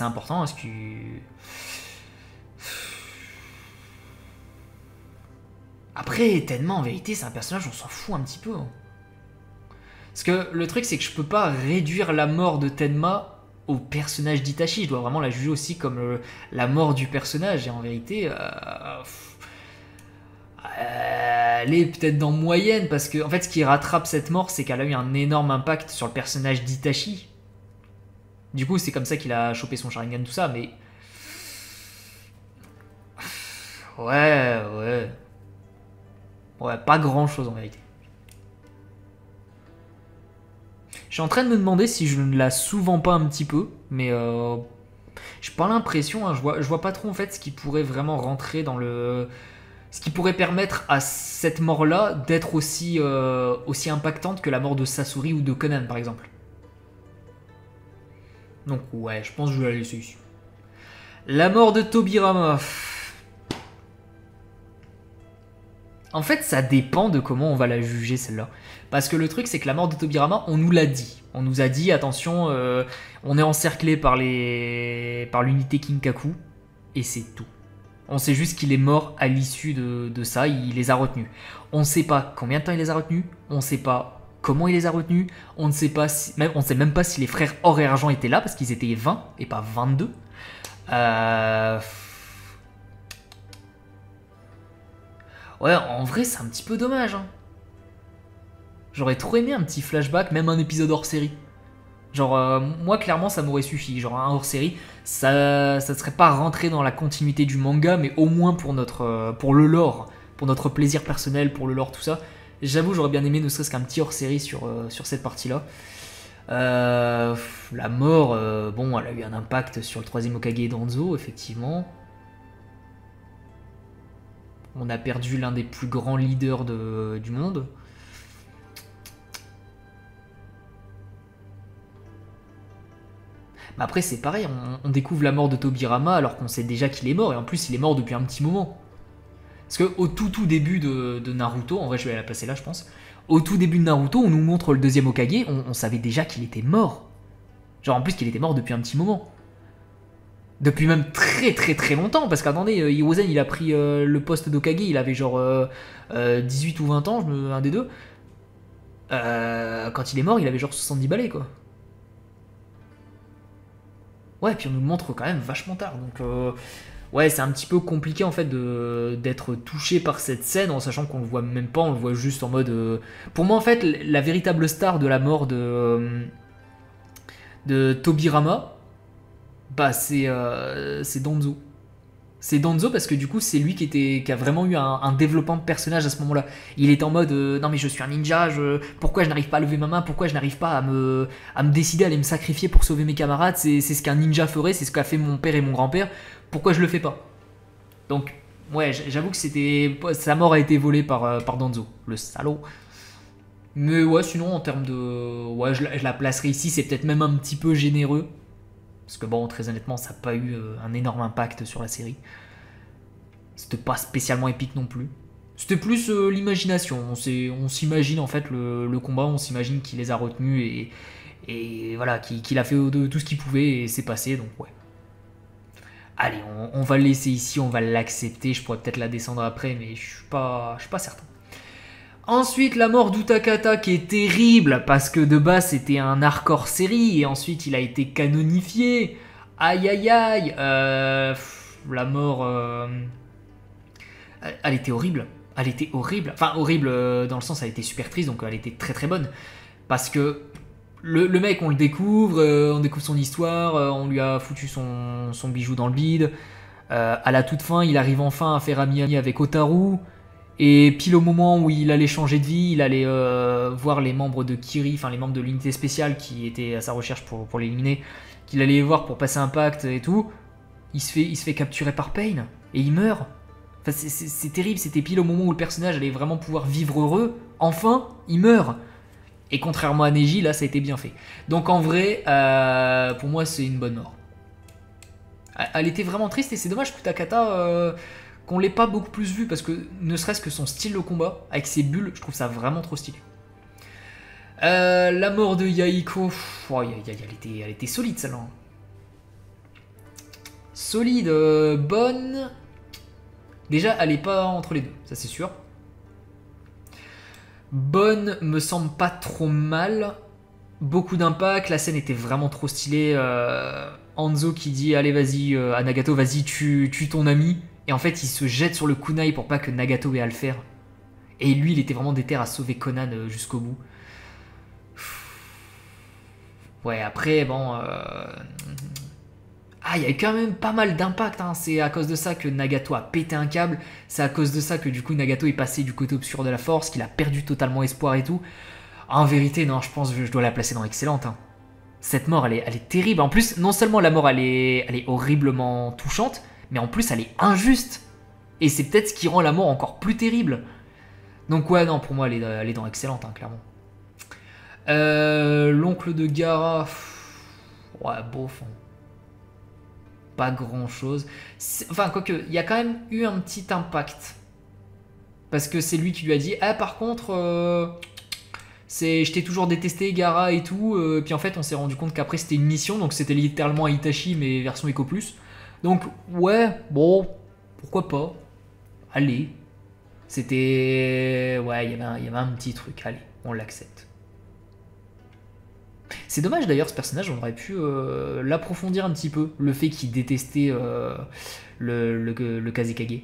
important. Parce que... Après, Tenma en vérité c'est un personnage, on s'en fout un petit peu. Hein. Parce que le truc c'est que je peux pas réduire la mort de Tenma au personnage d'Itachi, je dois vraiment la juger aussi comme la mort du personnage, et en vérité, elle est peut-être dans moyenne, parce que en fait ce qui rattrape cette mort, c'est qu'elle a eu un énorme impact sur le personnage d'Itachi. Du coup, c'est comme ça qu'il a chopé son Sharingan, tout ça, mais... Ouais, pas grand-chose en vérité. Je suis en train de me demander si je ne la sous-vends pas un petit peu, mais j'ai pas l'impression, hein, je vois pas trop en fait ce qui pourrait vraiment rentrer dans le... Ce qui pourrait permettre à cette mort-là d'être aussi impactante que la mort de Sasori ou de Conan par exemple. Donc ouais, je pense que je vais la laisser ici. La mort de Tobirama. En fait, ça dépend de comment on va la juger celle-là. Parce que le truc, c'est que la mort de Tobirama, on nous l'a dit. On nous a dit, attention, on est encerclé par l'unité Kinkaku, et c'est tout. On sait juste qu'il est mort à l'issue de ça, il les a retenus. On ne sait pas combien de temps il les a retenus, on ne sait pas comment il les a retenus, on ne sait pas on sait même pas si les frères Or et Argent étaient là, parce qu'ils étaient 20 et pas 22. Ouais, en vrai, c'est un petit peu dommage. Hein. J'aurais trop aimé un petit flashback, même un épisode hors série. Genre, moi, clairement, ça m'aurait suffi. Genre, un hors série, ça serait pas rentré dans la continuité du manga, mais au moins pour le lore, pour notre plaisir personnel, pour le lore, tout ça. J'avoue, j'aurais bien aimé ne serait-ce qu'un petit hors série sur cette partie-là. La mort, bon, elle a eu un impact sur le troisième Hokage Danzo, effectivement. On a perdu l'un des plus grands leaders du monde. Mais après, c'est pareil, on découvre la mort de Tobirama alors qu'on sait déjà qu'il est mort. Et en plus, il est mort depuis un petit moment. Parce qu'au tout début de Naruto, en vrai, je vais la placer là, je pense. Au tout début de Naruto, on nous montre le deuxième Hokage, on savait déjà qu'il était mort. Genre, en plus, qu'il était mort depuis un petit moment. Depuis même très très très longtemps, parce qu'attendez, Hiruzen il a pris le poste d'Okage, il avait genre 18 ou 20 ans, un des deux. Quand il est mort, il avait genre 70 balais quoi. Ouais, puis on nous le montre quand même vachement tard, donc ouais, c'est un petit peu compliqué en fait d'être touché par cette scène en sachant qu'on le voit même pas, on le voit juste en mode. Pour moi en fait, la véritable star de la mort de Tobirama, bah c'est Danzo. C'est Danzo parce que du coup c'est lui qui a vraiment eu un développement de personnage à ce moment-là. Il est en mode non mais je suis un ninja, pourquoi je n'arrive pas à lever ma main, pourquoi je n'arrive pas à me décider à aller me sacrifier pour sauver mes camarades, c'est ce qu'un ninja ferait, c'est ce qu'a fait mon père et mon grand-père, pourquoi je le fais pas? Donc ouais, j'avoue que sa mort a été volée par Danzo, le salaud. Mais ouais, sinon en termes de... Ouais, je la placerai ici, c'est peut-être même un petit peu généreux. Parce que bon, très honnêtement, ça n'a pas eu un énorme impact sur la série. C'était pas spécialement épique non plus. C'était plus l'imagination. On s'imagine en fait le combat, on s'imagine qu'il les a retenus et voilà, qu'il a fait de tout ce qu'il pouvait et c'est passé, donc ouais. Allez, on va le laisser ici, on va l'accepter. Je pourrais peut-être la descendre après, mais je suis pas certain. Ensuite, la mort d'Utakata qui est terrible parce que de base c'était un hardcore série et ensuite il a été canonifié. Aïe aïe aïe. La mort. Elle était horrible. Elle était horrible. Enfin, horrible dans le sens, elle était super triste donc elle était très très bonne. Parce que le mec, on le découvre, on découvre son histoire, on lui a foutu son bijou dans le bide. À la toute fin, il arrive enfin à faire ami avec Otaru. Et pile au moment où il allait changer de vie, il allait voir les membres de Kiri, enfin les membres de l'unité spéciale qui étaient à sa recherche pour l'éliminer, qu'il allait les voir pour passer un pacte et tout, il se fait capturer par Pain et il meurt. Enfin, c'est terrible, c'était pile au moment où le personnage allait vraiment pouvoir vivre heureux, enfin, il meurt. Et contrairement à Neji, là ça a été bien fait. Donc en vrai, pour moi c'est une bonne mort. Elle était vraiment triste et c'est dommage que Takata... qu'on l'ait pas beaucoup plus vu parce que ne serait-ce que son style de combat avec ses bulles, je trouve ça vraiment trop stylé. La mort de Yahiko, oh, elle était solide celle-là. Solide, bonne. Déjà, elle est pas entre les deux, ça c'est sûr. Bonne me semble pas trop mal. Beaucoup d'impact, la scène était vraiment trop stylée. Hanzo qui dit allez vas-y à Nagato, vas-y tue ton ami. Et en fait, il se jette sur le kunai pour pas que Nagato ait à le faire. Et lui, il était vraiment déter à sauver Conan jusqu'au bout. Ouais, après, bon... Ah, il y a eu quand même pas mal d'impact. Hein. C'est à cause de ça que Nagato a pété un câble. C'est à cause de ça que du coup, Nagato est passé du côté obscur de la force, qu'il a perdu totalement espoir et tout. En vérité, non, je pense que je dois la placer dans excellente. Hein. Cette mort, elle est terrible. En plus, non seulement la mort, elle est horriblement touchante, mais en plus elle est injuste. Et c'est peut-être ce qui rend la mort encore plus terrible. Donc ouais, non, pour moi elle est dans excellente, hein, clairement. L'oncle de Gaara... Ouais, bof. Hein. Pas grand-chose. Enfin, quoique, il y a quand même eu un petit impact. Parce que c'est lui qui lui a dit « Ah, par contre, je t'ai toujours détesté, Gaara et tout. » Puis en fait, on s'est rendu compte qu'après c'était une mission, donc c'était littéralement un Itachi, mais version Eco+. Donc, ouais, bon, pourquoi pas. Allez. C'était... Ouais, il y avait un petit truc. Allez, on l'accepte. C'est dommage d'ailleurs, ce personnage, on aurait pu l'approfondir un petit peu. Le fait qu'il détestait le Kazekage.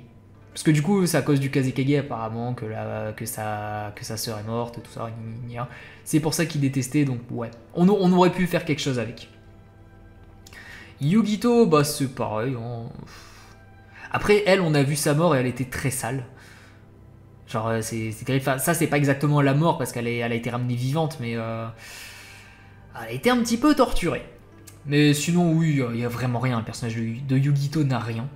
Parce que du coup, c'est à cause du Kazekage apparemment que sa sœur est morte, tout ça. C'est pour ça qu'il détestait, donc ouais. On aurait pu faire quelque chose avec. Yugito, bah c'est pareil. Hein. Après, elle, on a vu sa mort et elle était très sale. Genre, c'est terrible. Enfin, ça, c'est pas exactement la mort parce qu'elle a été ramenée vivante, mais elle a été un petit peu torturée. Mais sinon, oui, il y a vraiment rien. Le personnage de Yugito n'a rien.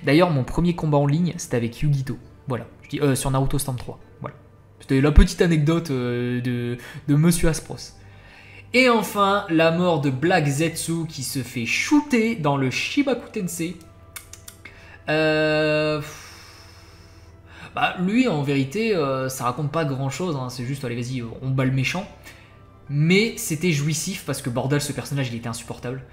D'ailleurs, mon premier combat en ligne, c'était avec Yugito. Voilà. Je dis sur Naruto Stand 3. Voilà. C'était la petite anecdote de Monsieur Aspros. Et enfin, la mort de Black Zetsu qui se fait shooter dans le Shibaku Tensei. Bah, lui, en vérité, ça raconte pas grand-chose. Hein. C'est juste, allez, vas-y, on bat le méchant. Mais c'était jouissif parce que, bordel, ce personnage, il était insupportable.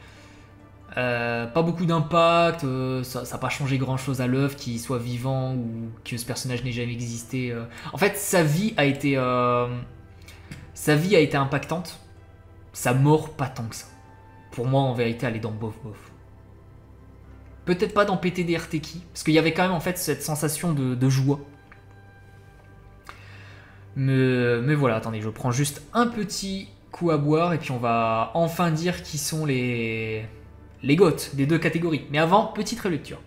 Pas beaucoup d'impact, ça n'a pas changé grand chose à l'œuvre, qu'il soit vivant ou que ce personnage n'ait jamais existé. En fait, sa vie a été impactante, sa mort pas tant que ça. Pour moi, en vérité, elle est dans bof bof. Peut-être pas dans PTD RTK, parce qu'il y avait quand même en fait cette sensation de joie. Mais voilà, attendez, je prends juste un petit coup à boire et puis on va enfin dire qui sont les GOAT des deux catégories. Mais avant, petite relecture.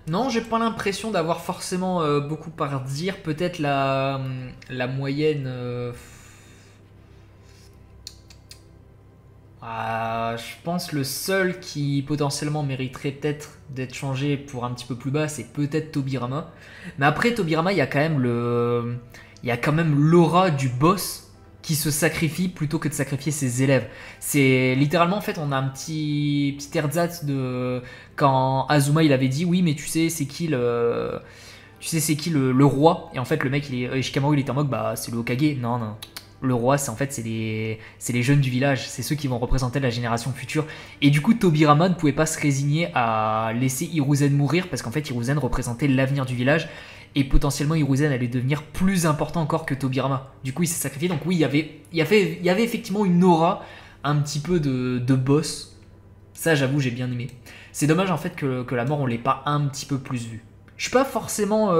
Non, j'ai pas l'impression d'avoir forcément beaucoup à redire. Peut-être la moyenne. Je pense le seul qui potentiellement mériterait peut-être d'être changé pour un petit peu plus bas, c'est peut-être Tobirama. Mais après Tobirama, il y a quand même l'aura du boss qui se sacrifie plutôt que de sacrifier ses élèves. C'est littéralement en fait, on a un petit ersatz de quand Azuma il avait dit oui, mais tu sais c'est qui le roi, et en fait le mec Shikamaru il était en mode bah c'est le Hokage. Non. Le roi, c'est les jeunes du village, c'est ceux qui vont représenter la génération future. Et du coup, Tobirama ne pouvait pas se résigner à laisser Hiruzen mourir, parce qu'en fait, Hiruzen représentait l'avenir du village, et potentiellement Hiruzen allait devenir plus important encore que Tobirama. Du coup, il s'est sacrifié. Donc oui, il y avait effectivement une aura un petit peu de boss. Ça, j'avoue, j'ai bien aimé. C'est dommage en fait que la mort, on l'ait pas un petit peu plus vue. Je suis pas forcément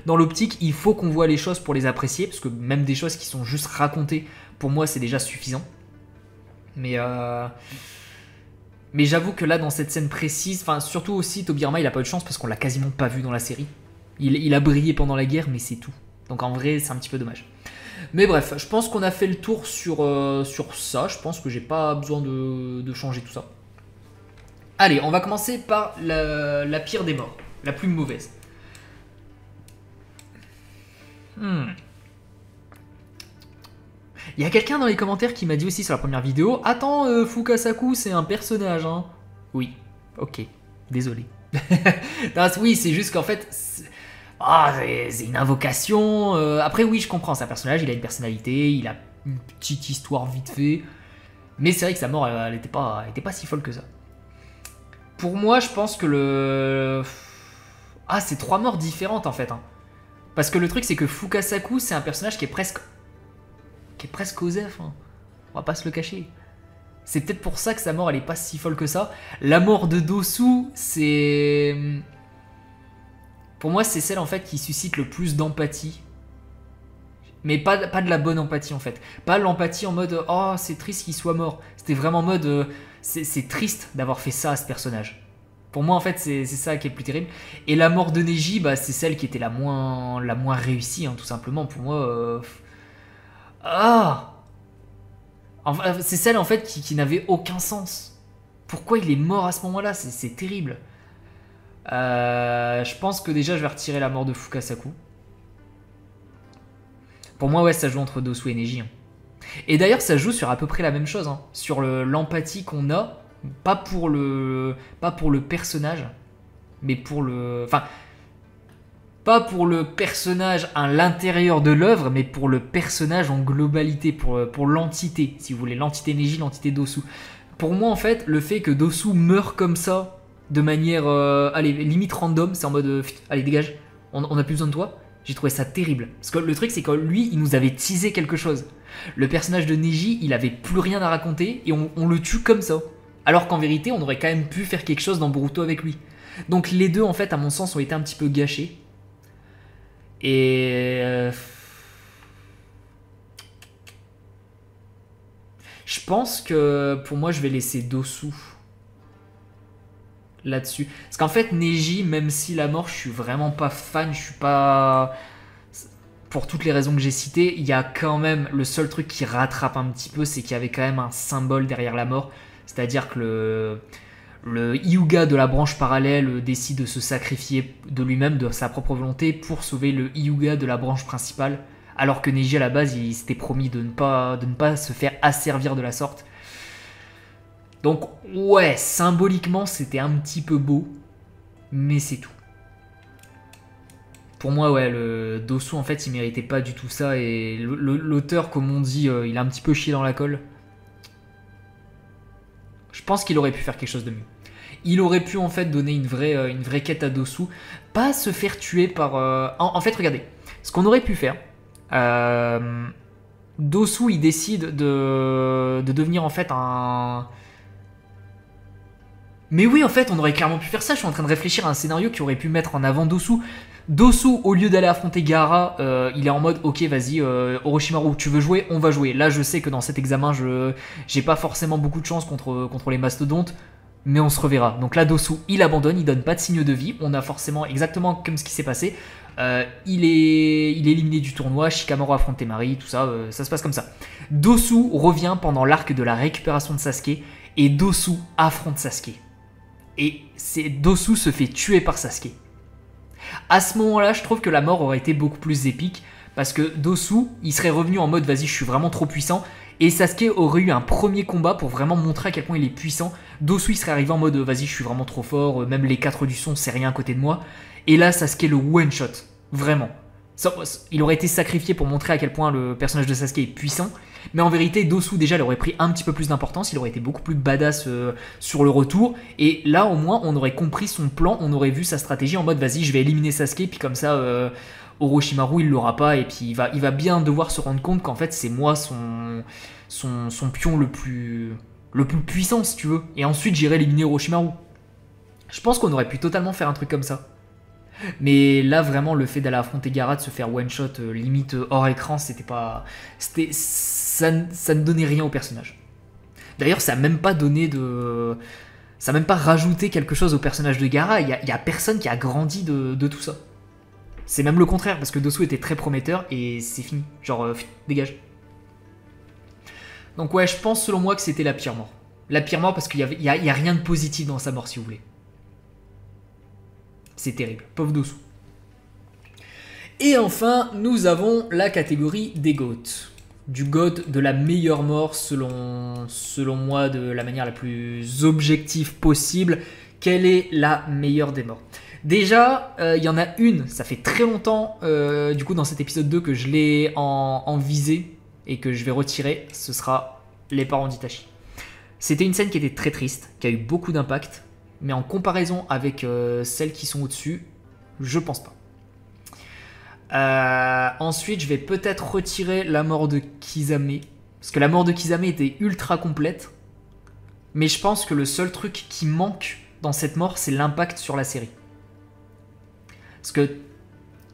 dans l'optique, il faut qu'on voit les choses pour les apprécier, parce que même des choses qui sont juste racontées, pour moi c'est déjà suffisant. Mais j'avoue que là dans cette scène précise, enfin surtout aussi Tobirama il a pas eu de chance parce qu'on l'a quasiment pas vu dans la série. Il a brillé pendant la guerre mais c'est tout. Donc en vrai c'est un petit peu dommage. Mais bref, je pense qu'on a fait le tour sur ça, je pense que j'ai pas besoin de changer tout ça. Allez, on va commencer par la pire des morts. La plus mauvaise. Il y a quelqu'un dans les commentaires qui m'a dit aussi sur la première vidéo, attends, Fukasaku c'est un personnage, hein. Oui, ok, désolé. Non, oui, c'est juste qu'en fait, c'est une invocation. Après oui, je comprends, c'est un personnage, il a une personnalité, il a une petite histoire vite fait. Mais c'est vrai que sa mort, elle était pas si folle que ça. Pour moi, je pense que c'est 3 morts différentes en fait. Hein. Parce que le truc, c'est que Fukasaku, c'est un personnage qui est presque Osef. Hein. On va pas se le cacher. C'est peut-être pour ça que sa mort, elle est pas si folle que ça. La mort de Dosu, c'est... Pour moi, c'est celle en fait qui suscite le plus d'empathie. Mais pas de la bonne empathie en fait. Pas l'empathie en mode oh, c'est triste qu'il soit mort. C'était vraiment en mode c'est triste d'avoir fait ça à ce personnage. Pour moi, en fait, c'est ça qui est le plus terrible. Et la mort de Neji, c'est celle qui était la moins réussie, hein, tout simplement. Pour moi, enfin, c'est celle, en fait, qui n'avait aucun sens. Pourquoi il est mort à ce moment-là? C'est terrible. Je pense que déjà, je vais retirer la mort de Fukasaku. Pour moi, ouais, ça joue entre Dosu et Neji. Hein. Et d'ailleurs, ça joue sur à peu près la même chose. Hein, sur l'empathie qu'on a. Pas pour le personnage, mais pour le... Enfin, pas pour le personnage à l'intérieur de l'œuvre, mais pour le personnage en globalité, pour l'entité, si vous voulez, l'entité Neji, l'entité Dosu. Pour moi, en fait, le fait que Dosu meure comme ça, de manière, limite random, c'est en mode, allez, dégage, on a plus besoin de toi, j'ai trouvé ça terrible. Parce que le truc, c'est que lui, il nous avait teasé quelque chose. Le personnage de Neji, il avait plus rien à raconter, et on le tue comme ça. Alors qu'en vérité, on aurait quand même pu faire quelque chose dans Boruto avec lui. Donc les deux, en fait, à mon sens, ont été un petit peu gâchés. Et... je pense que, pour moi, je vais laisser Dosu là-dessus. Parce qu'en fait, Neji, même si la mort, je suis vraiment pas fan, je suis pas... Pour toutes les raisons que j'ai citées, il y a quand même... Le seul truc qui rattrape un petit peu, c'est qu'il y avait quand même un symbole derrière la mort. C'est-à-dire que le Hyuga de la branche parallèle décide de se sacrifier de lui-même, de sa propre volonté, pour sauver le Hyuga de la branche principale, alors que Neji à la base il s'était promis de ne pas se faire asservir de la sorte. Donc ouais, symboliquement c'était un petit peu beau, mais c'est tout. Pour moi, ouais, le Dosu, en fait, il méritait pas du tout ça. Et l'auteur, comme on dit, il a un petit peu chié dans la colle. Je pense qu'il aurait pu faire quelque chose de mieux. Il aurait pu, en fait, donner une vraie quête à Dosu. Pas se faire tuer par... En fait, regardez. Ce qu'on aurait pu faire... Dosu, il décide de devenir, en fait, un... Mais oui, en fait, on aurait clairement pu faire ça. Je suis en train de réfléchir à un scénario qui aurait pu mettre en avant Dosu. Dosu, au lieu d'aller affronter Gaara, il est en mode ok, vas-y, Orochimaru, tu veux jouer, on va jouer. Là, je sais que dans cet examen, j'ai pas forcément beaucoup de chance contre les mastodontes, mais on se reverra. Donc là, Dosu, il abandonne, il donne pas de signe de vie. On a forcément exactement comme ce qui s'est passé. Il est éliminé du tournoi. Shikamaru affronte Temari, tout ça, ça se passe comme ça. Dosu revient pendant l'arc de la récupération de Sasuke et Dosu affronte Sasuke. Et Dosu se fait tuer par Sasuke. À ce moment-là, je trouve que la mort aurait été beaucoup plus épique parce que Dosu, il serait revenu en mode vas-y, je suis vraiment trop puissant et Sasuke aurait eu un premier combat pour vraiment montrer à quel point il est puissant. Dosu, il serait arrivé en mode vas-y, je suis vraiment trop fort, même les 4 du son, c'est rien à côté de moi. Et là, Sasuke le one-shot, vraiment. Il aurait été sacrifié pour montrer à quel point le personnage de Sasuke est puissant. Mais en vérité, Dosu déjà il aurait pris un petit peu plus d'importance, il aurait été beaucoup plus badass sur le retour. Et là au moins on aurait compris son plan, on aurait vu sa stratégie en mode vas-y je vais éliminer Sasuke, puis comme ça Orochimaru il l'aura pas, et puis il va bien devoir se rendre compte qu'en fait c'est moi son pion le plus puissant si tu veux. Et ensuite j'irai éliminer Orochimaru. Je pense qu'on aurait pu totalement faire un truc comme ça. Mais là vraiment le fait d'aller affronter Gaara, de se faire one shot limite hors écran, c'était pas... Ça ne donnait rien au personnage. D'ailleurs ça a même pas donné de... Ça a même pas rajouté quelque chose au personnage de Gaara. Il y a personne qui a grandi de tout ça. C'est même le contraire parce que Dosu était très prometteur et c'est fini. Genre dégage. Donc ouais, je pense selon moi que c'était la pire mort. La pire mort parce qu'il y a rien de positif dans sa mort si vous voulez. C'est terrible, pauvre Dosu. Et enfin, nous avons la catégorie des GOAT. Du GOAT de la meilleure mort selon moi, de la manière la plus objective possible. Quelle est la meilleure des morts? Déjà, il y en a une, ça fait très longtemps, du coup dans cet épisode 2 que je l'ai en visée et que je vais retirer, ce sera les parents d'Itachi. C'était une scène qui était très triste, qui a eu beaucoup d'impact, mais en comparaison avec celles qui sont au-dessus, je pense pas. Ensuite, je vais peut-être retirer la mort de Kisame, parce que la mort de Kisame était ultra complète, mais je pense que le seul truc qui manque dans cette mort, c'est l'impact sur la série. Parce que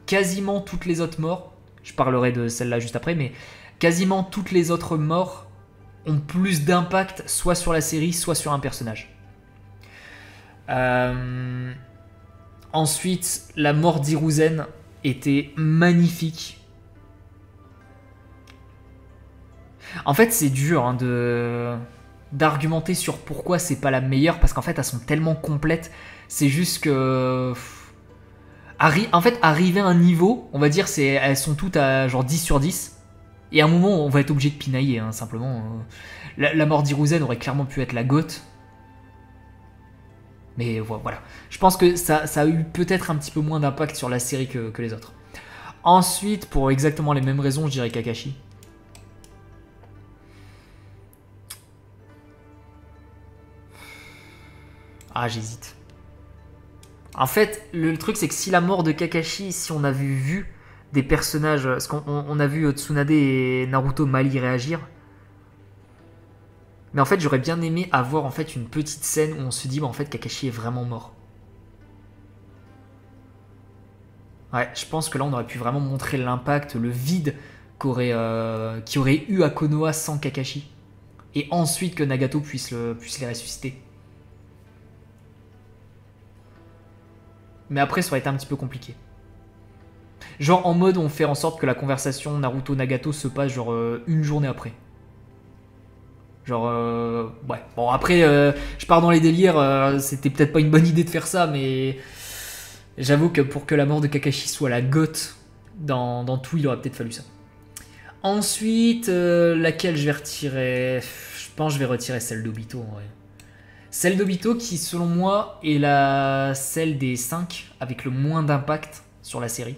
quasiment toutes les autres morts, je parlerai de celle-là juste après, mais quasiment toutes les autres morts ont plus d'impact soit sur la série, soit sur un personnage. Ensuite, la mort d'Hiruzen était magnifique. En fait, c'est dur d'argumenter sur pourquoi c'est pas la meilleure, parce qu'en fait, elles sont tellement complètes. C'est juste que... En fait, arriver à un niveau, on va dire, elles sont toutes à genre 10 sur 10. Et à un moment, on va être obligé de pinailler, simplement. La mort d'Hiruzen aurait clairement pu être la GOAT. Mais voilà. Je pense que ça a eu peut-être un petit peu moins d'impact sur la série que les autres. Ensuite, pour exactement les mêmes raisons, je dirais Kakashi. Ah, j'hésite. En fait, le truc, c'est que si la mort de Kakashi, si on avait vu des personnages... Parce qu'on a vu Tsunade et Naruto mal y réagir. Mais en fait, j'aurais bien aimé avoir en fait une petite scène où on se dit, bah, en fait, Kakashi est vraiment mort. Ouais, je pense que là, on aurait pu vraiment montrer l'impact, le vide qu'il y aurait eu à Konoha sans Kakashi. Et ensuite que Nagato puisse les ressusciter. Mais après, ça aurait été un petit peu compliqué. Genre en mode, on fait en sorte que la conversation Naruto-Nagato se passe genre une journée après. Genre, ouais. Bon, après, je pars dans les délires. C'était peut-être pas une bonne idée de faire ça, mais j'avoue que pour que la mort de Kakashi soit la GOAT dans tout, il aurait peut-être fallu ça. Ensuite, laquelle je vais retirer? Je pense que je vais retirer celle d'Obito, en vrai. Celle d'Obito qui, selon moi, est celle des 5 avec le moins d'impact sur la série.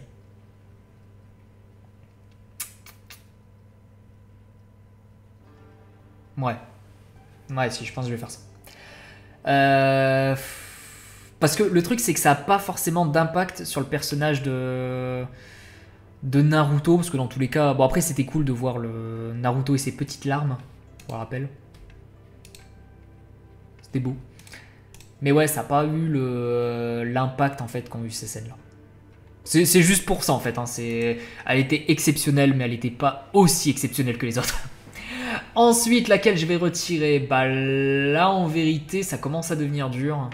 Ouais. Ouais, si, je pense que je vais faire ça. Parce que le truc, c'est que ça n'a pas forcément d'impact sur le personnage de Naruto, parce que dans tous les cas... Bon, après, c'était cool de voir le Naruto et ses petites larmes, je me rappelle. C'était beau. Mais ouais, ça n'a pas eu l'impact, en fait, qu'ont eu ces scènes-là. C'est juste pour ça, en fait. Hein. Elle était exceptionnelle, mais elle n'était pas aussi exceptionnelle que les autres. Ensuite, laquelle je vais retirer? Bah là, en vérité, ça commence à devenir dur.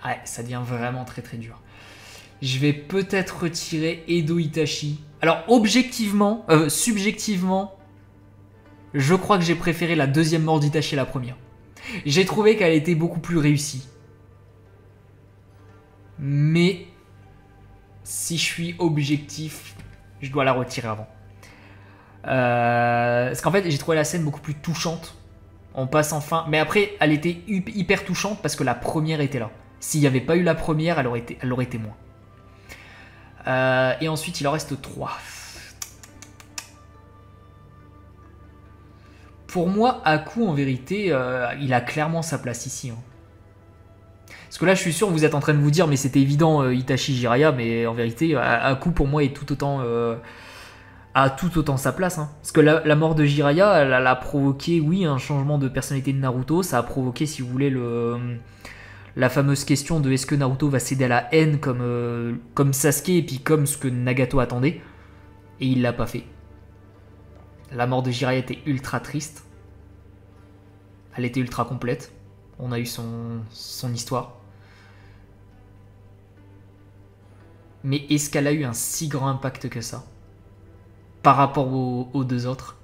Ouais, ça devient vraiment très très dur. Je vais peut-être retirer Edo Itachi. Alors, objectivement, subjectivement, je crois que j'ai préféré la deuxième mort d'Itachi à la première. J'ai trouvé qu'elle était beaucoup plus réussie. Mais, si je suis objectif, je dois la retirer avant. Parce qu'en fait, j'ai trouvé la scène beaucoup plus touchante. On passe enfin... Mais après, elle était hyper touchante parce que la première était là. S'il n'y avait pas eu la première, elle aurait été moins. Et ensuite, il en reste 3. Pour moi, Aku, en vérité, il a clairement sa place ici. Hein. Parce que là, je suis sûr que vous êtes en train de vous dire, mais c'était évident, Itachi Jiraiya, mais en vérité, Aku, pour moi, est tout autant... a tout autant sa place. Hein. Parce que la mort de Jiraiya, elle a provoqué, oui, un changement de personnalité de Naruto. Ça a provoqué, si vous voulez, la fameuse question de est-ce que Naruto va céder à la haine comme Sasuke et puis comme ce que Nagato attendait. Et il l'a pas fait. La mort de Jiraiya était ultra triste. Elle était ultra complète. On a eu son histoire. Mais est-ce qu'elle a eu un si grand impact que ça par rapport aux deux autres?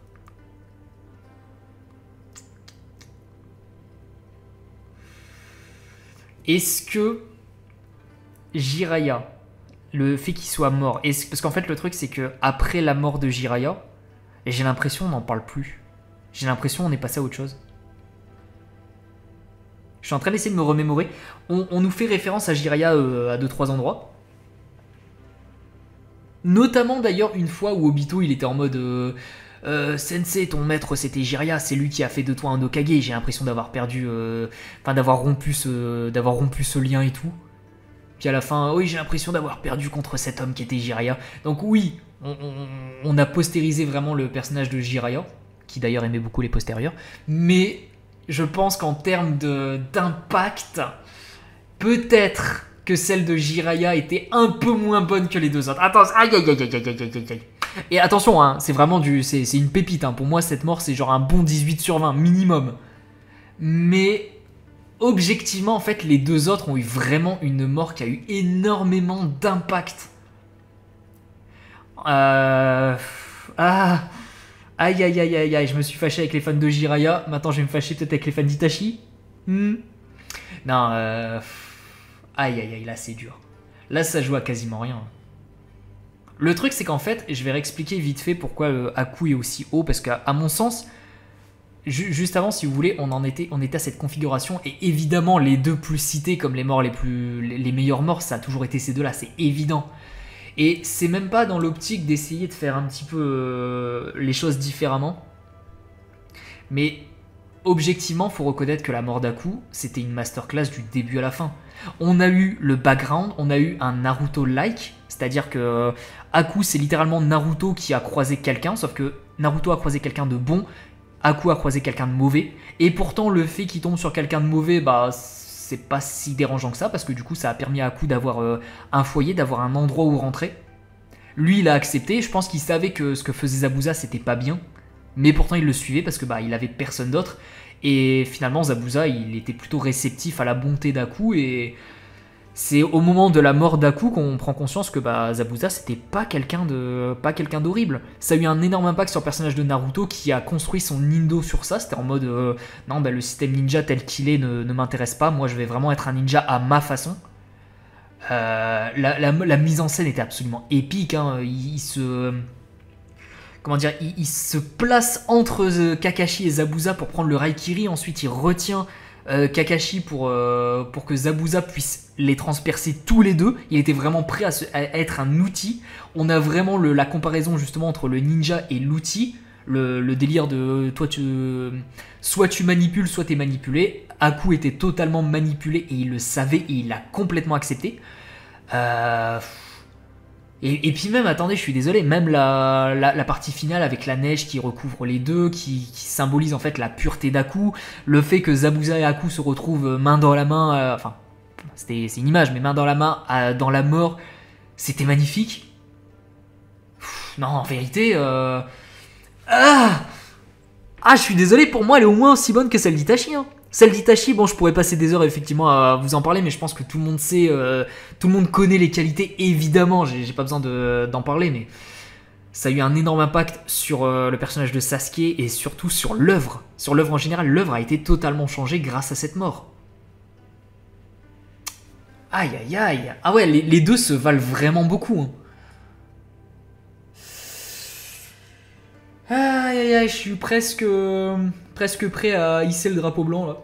Est-ce que Jiraiya, le fait qu'il soit mort, parce qu'en fait le truc c'est que après la mort de Jiraiya, j'ai l'impression on n'en parle plus. J'ai l'impression on est passé à autre chose. Je suis en train d'essayer de me remémorer. On nous fait référence à Jiraiya à 2-3 endroits. Notamment d'ailleurs une fois où Obito il était en mode Sensei, ton maître c'était Jiraiya, c'est lui qui a fait de toi un Hokage. J'ai l'impression d'avoir perdu, d'avoir rompu ce lien et tout. Puis à la fin, oui, j'ai l'impression d'avoir perdu contre cet homme qui était Jiraiya. Donc oui, on a postérisé vraiment le personnage de Jiraiya, qui d'ailleurs aimait beaucoup les postérieurs. Mais je pense qu'en termes d'impact, peut-être que celle de Jiraiya était un peu moins bonne que les deux autres. Attends, aïe aïe aïe aïe aïe aïe aïe aïe. Et attention, hein, c'est vraiment c'est une pépite. Hein. Pour moi, cette mort, c'est genre un bon 18/20 minimum. Mais objectivement, en fait, les deux autres ont eu vraiment une mort qui a eu énormément d'impact. Aïe aïe aïe aïe aïe, je me suis fâché avec les fans de Jiraiya. Maintenant, je vais me fâcher peut-être avec les fans d'Itachi. Non, aïe aïe aïe, là c'est dur. Là, ça joue à quasiment rien. Le truc, c'est qu'en fait, je vais réexpliquer vite fait pourquoi Aku est aussi haut, parce qu'à mon sens, juste avant, si vous voulez, on était à cette configuration, et évidemment, les deux plus cités comme les morts les meilleures morts, ça a toujours été ces deux-là, c'est évident. Et c'est même pas dans l'optique d'essayer de faire un petit peu les choses différemment, mais objectivement, faut reconnaître que la mort d'Aku, c'était une masterclass du début à la fin. On a eu le background, on a eu un Naruto-like, c'est-à-dire que Aku, c'est littéralement Naruto qui a croisé quelqu'un, sauf que Naruto a croisé quelqu'un de bon, Aku a croisé quelqu'un de mauvais, et pourtant le fait qu'il tombe sur quelqu'un de mauvais, bah c'est pas si dérangeant que ça, parce que du coup ça a permis à Aku d'avoir un foyer, d'avoir un endroit où rentrer. Lui, il a accepté, je pense qu'il savait que ce que faisait Zabuza, c'était pas bien, mais pourtant il le suivait parce que bah il avait personne d'autre. Et finalement, Zabuza, il était plutôt réceptif à la bonté d'Aku, et c'est au moment de la mort d'Aku qu'on prend conscience que bah, Zabuza, c'était pas quelqu'un d'horrible. Ça a eu un énorme impact sur le personnage de Naruto qui a construit son Nindo sur ça. C'était en mode non, bah, le système ninja tel qu'il est ne m'intéresse pas. Moi, je vais vraiment être un ninja à ma façon. La mise en scène était absolument épique. Hein. Il se place entre Kakashi et Zabuza pour prendre le Raikiri. Ensuite, il retient Kakashi pour que Zabuza puisse les transpercer tous les deux. Il était vraiment prêt à être un outil. On a vraiment la comparaison justement entre le ninja et l'outil. Le délire de toi soit tu manipules, soit t'es manipulé. Aku était totalement manipulé et il le savait et il l'a complètement accepté. Et puis même, attendez, je suis désolé, même la partie finale avec la neige qui recouvre les deux, qui symbolise en fait la pureté d'Aku, le fait que Zabuza et Aku se retrouvent main dans la main, enfin, c'est une image, mais main dans la main dans la mort, c'était magnifique. Non, en vérité, je suis désolé, pour moi elle est au moins aussi bonne que celle d'Itachi, hein. Celle d'Itachi, bon, je pourrais passer des heures effectivement à vous en parler, mais je pense que tout le monde sait, tout le monde connaît les qualités, évidemment, j'ai pas besoin d'en parler, mais ça a eu un énorme impact sur le personnage de Sasuke et surtout sur l'œuvre. Sur l'œuvre en général, l'œuvre a été totalement changée grâce à cette mort. Aïe aïe aïe. Ah ouais, les deux se valent vraiment beaucoup, hein. Aïe aïe aïe, je suis presque prêt à hisser le drapeau blanc là.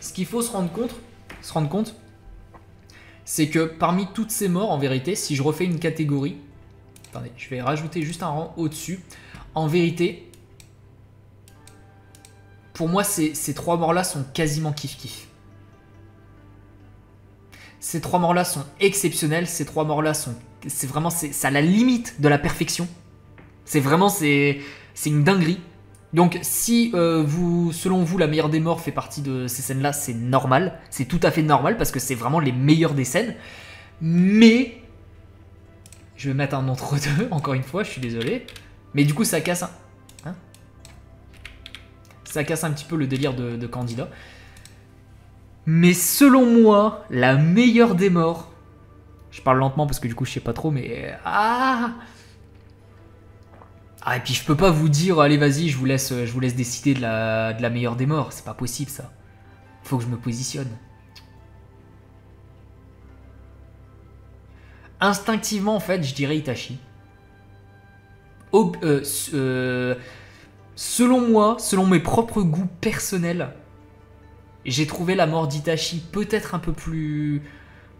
Ce qu'il faut se rendre compte, c'est que parmi toutes ces morts, en vérité, si je refais une catégorie, attendez, je vais rajouter juste un rang au-dessus. En vérité, pour moi, ces trois morts-là sont quasiment kiff-kiff. Ces trois morts-là sont exceptionnels. Ces trois morts-là sont... C'est vraiment... C'est à la limite de la perfection. C'est vraiment... C'est une dinguerie. Donc, si selon vous, la meilleure des morts fait partie de ces scènes-là, c'est normal. C'est tout à fait normal parce que c'est vraiment les meilleures des scènes. Mais... Je vais mettre un entre-deux, encore une fois, je suis désolé. Mais du coup, ça casse un... Hein, ça casse un petit peu le délire de candidat. Mais selon moi, la meilleure des morts... Je parle lentement parce que du coup, je sais pas trop, mais... et puis je peux pas vous dire, allez, vas-y, je vous laisse décider de la meilleure des morts. C'est pas possible, ça. Faut que je me positionne. Instinctivement, en fait, je dirais Itachi. Selon moi, selon mes propres goûts personnels, j'ai trouvé la mort d'Itachi peut-être un peu plus...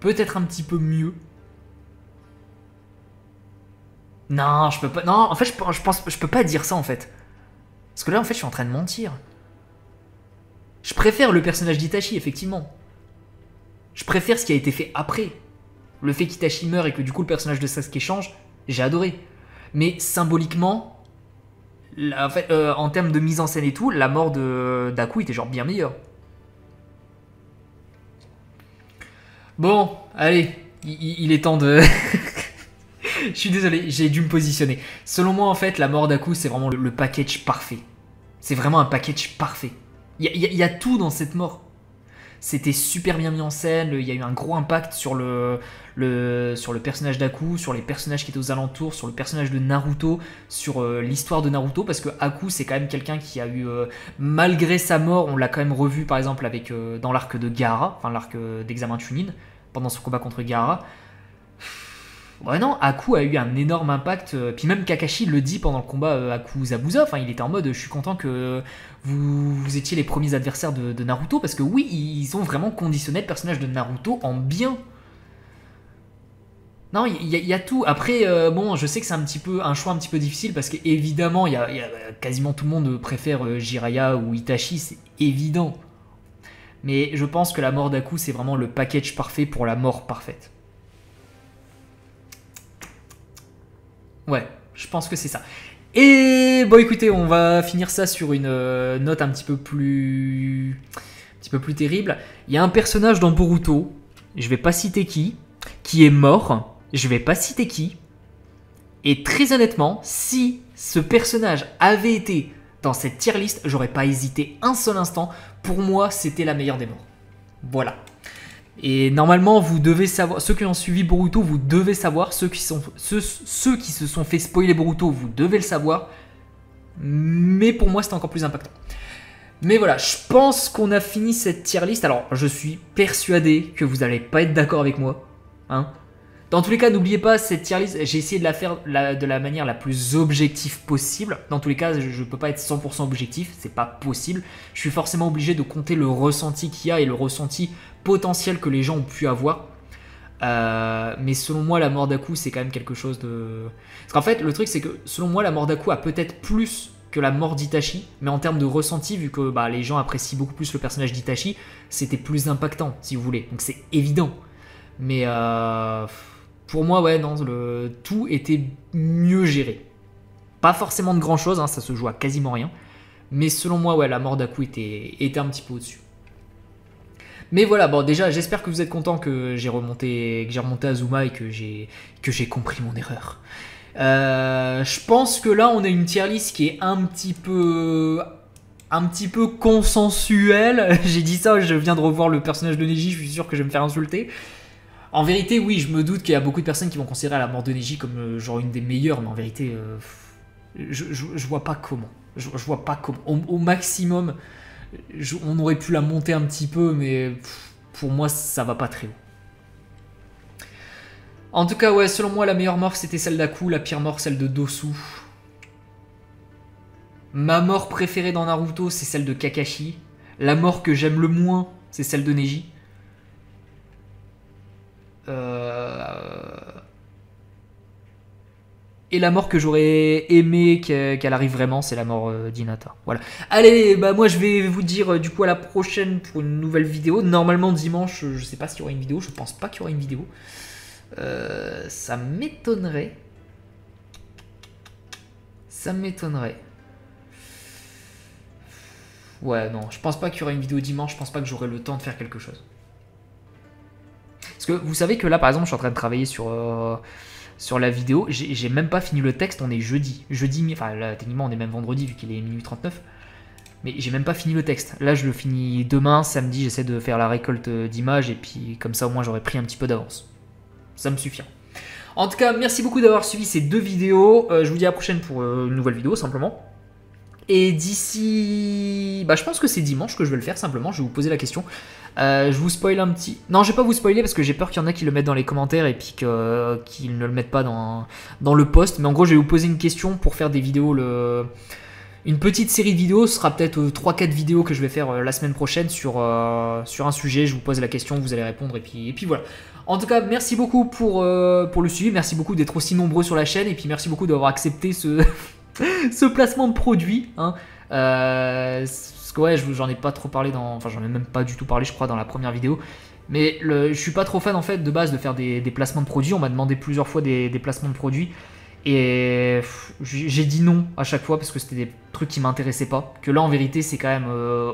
Peut-être un petit peu mieux. Non, je peux pas... Non, en fait, je peux pas dire ça, en fait. Parce que là, en fait, je suis en train de mentir. Je préfère le personnage d'Itachi, effectivement. Je préfère ce qui a été fait après. Le fait qu'Itachi meure et que du coup, le personnage de Sasuke change, j'ai adoré. Mais symboliquement, en fait, en termes de mise en scène et tout, la mort d'Aku était genre bien meilleure. Bon, allez, il est temps de... Je suis désolé, j'ai dû me positionner. Selon moi, en fait, la mort d'Aku, c'est vraiment le package parfait. C'est vraiment un package parfait. Il y a tout dans cette mort. C'était super bien mis en scène, il y a eu un gros impact sur le personnage d'Aku, sur les personnages qui étaient aux alentours, sur le personnage de Naruto, sur l'histoire de Naruto, parce que Aku, c'est quand même quelqu'un qui a eu, malgré sa mort, on l'a quand même revu par exemple avec dans l'arc de Gaara, enfin l'arc d'examen Chunin, pendant son combat contre Gaara. Ouais non, Aku a eu un énorme impact, puis même Kakashi le dit pendant le combat Aku-Zabuza, enfin il était en mode je suis content que vous étiez les premiers adversaires de Naruto, parce que oui, ils ont vraiment conditionné le personnage de Naruto en bien. Non, il y a tout. Après, bon, je sais que c'est un choix un petit peu difficile, parce qu'évidemment, il y a quasiment tout le monde préfère Jiraiya ou Itachi, c'est évident. Mais je pense que la mort d'Aku, c'est vraiment le package parfait pour la mort parfaite. Ouais, je pense que c'est ça. Et bon, écoutez, on va finir ça sur une note un petit peu plus terrible. Il y a un personnage dans Boruto, je vais pas citer qui est mort, je vais pas citer qui. Et très honnêtement, si ce personnage avait été dans cette tier list, j'aurais pas hésité un seul instant. Pour moi, c'était la meilleure des morts. Voilà. Et normalement, vous devez savoir, ceux qui ont suivi Boruto, vous devez savoir, ceux qui se sont fait spoiler Boruto, vous devez le savoir. Mais pour moi, c'était encore plus impactant. Mais voilà, je pense qu'on a fini cette tier list. Alors, je suis persuadé que vous n'allez pas être d'accord avec moi. Hein, Dans tous les cas, n'oubliez pas cette tier list, j'ai essayé de la faire de la manière la plus objective possible. Dans tous les cas, je ne peux pas être 100% objectif, c'est pas possible. Je suis forcément obligé de compter le ressenti qu'il y a et le ressenti potentiel que les gens ont pu avoir. Mais selon moi, la mort d'Aku, c'est quand même quelque chose de... Parce qu'en fait, le truc, c'est que selon moi, la mort d'Aku a peut-être plus que la mort d'Itachi, mais en termes de ressenti, vu que les gens apprécient beaucoup plus le personnage d'Itachi, c'était plus impactant, si vous voulez. Donc c'est évident. Mais pour moi, ouais, non, tout était mieux géré. Pas forcément de grand chose, hein, ça se joue à quasiment rien. Mais selon moi, ouais, la mort d'Aku était un petit peu au-dessus. Mais voilà, bon, déjà, j'espère que vous êtes contents que j'ai remonté Azuma et que j'ai compris mon erreur. Je pense que là, on a une tier list qui est un petit peu consensuelle. J'ai dit ça, je viens de revoir le personnage de Neji, je suis sûr que je vais me faire insulter. En vérité, oui, je me doute qu'il y a beaucoup de personnes qui vont considérer la mort de Neji comme genre une des meilleures, mais en vérité, je vois pas comment. Je vois pas comment. Au maximum, on aurait pu la monter un petit peu, mais pour moi, ça va pas très haut. En tout cas, ouais, selon moi, la meilleure mort, c'était celle d'Aku, la pire mort, celle de Dosu. Ma mort préférée dans Naruto, c'est celle de Kakashi. La mort que j'aime le moins, c'est celle de Neji. Et la mort que j'aurais aimé qu'elle arrive vraiment, c'est la mort d'Hinata. Voilà. Allez, bah moi je vais vous dire du coup à la prochaine pour une nouvelle vidéo. Normalement dimanche, je sais pas s'il y aura une vidéo, je pense pas qu'il y aura une vidéo. Ça m'étonnerait. Ça m'étonnerait. Ouais, non, je pense pas qu'il y aura une vidéo dimanche, je pense pas que j'aurai le temps de faire quelque chose. Parce que vous savez que là, par exemple, je suis en train de travailler sur la vidéo. J'ai même pas fini le texte, on est jeudi. Enfin, là, techniquement, on est même vendredi vu qu'il est minuit 39. Mais j'ai même pas fini le texte. Là, je le finis demain, samedi, j'essaie de faire la récolte d'images. Et puis, comme ça, au moins, j'aurais pris un petit peu d'avance. Ça me suffit. En tout cas, merci beaucoup d'avoir suivi ces 2 vidéos. Je vous dis à la prochaine pour une nouvelle vidéo, simplement. Et d'ici... je pense que c'est dimanche que je vais le faire, simplement. Je vais vous poser la question. Je vous spoil un petit... Non, je vais pas vous spoiler parce que j'ai peur qu'il y en a qui le mettent dans les commentaires et puis qu'ils ne le mettent pas dans le post. Mais en gros, je vais vous poser une question pour faire des vidéos. Une petite série de vidéos. Ce sera peut-être 3-4 vidéos que je vais faire la semaine prochaine sur un sujet. Je vous pose la question, vous allez répondre et puis voilà. En tout cas, merci beaucoup pour le suivi. Merci beaucoup d'être aussi nombreux sur la chaîne. Et puis merci beaucoup d'avoir accepté ce placement de produit. Hein. Parce que ouais, j'en ai pas trop parlé enfin j'en ai même pas du tout parlé je crois dans la première vidéo. Mais je suis pas trop fan en fait de base de faire des placements de produits. On m'a demandé plusieurs fois des placements de produits. Et j'ai dit non à chaque fois parce que c'était des trucs qui m'intéressaient pas. Que là en vérité c'est quand même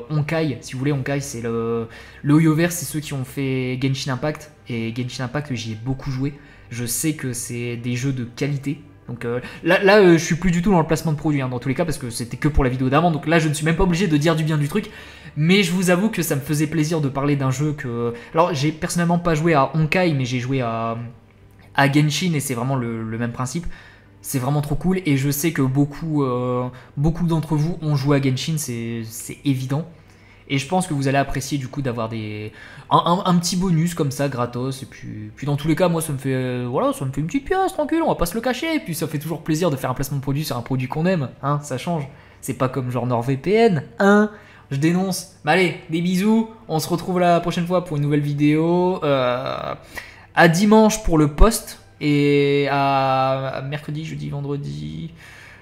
Honkai. Si vous voulez, Honkai c'est le Hoyoverse, c'est ceux qui ont fait Genshin Impact. Et Genshin Impact j'y ai beaucoup joué. Je sais que c'est des jeux de qualité. Donc là je suis plus du tout dans le placement de produit hein, dans tous les cas parce que c'était que pour la vidéo d'avant. Donc là je ne suis même pas obligé de dire du bien du truc. Mais je vous avoue que ça me faisait plaisir de parler d'un jeu que... Alors j'ai personnellement pas joué à Honkai mais j'ai joué à Genshin et c'est vraiment le même principe. C'est vraiment trop cool et je sais que beaucoup d'entre vous ont joué à Genshin, c'est évident. Et je pense que vous allez apprécier du coup d'avoir un petit bonus comme ça gratos. Et puis dans tous les cas, moi ça me fait voilà, ça me fait une petite pièce tranquille, on va pas se le cacher. Et puis ça fait toujours plaisir de faire un placement de produit sur un produit qu'on aime, hein, ça change. C'est pas comme genre NordVPN, hein. Je dénonce. Mais allez, des bisous. On se retrouve la prochaine fois pour une nouvelle vidéo. À dimanche pour le post. Et à mercredi, jeudi, vendredi.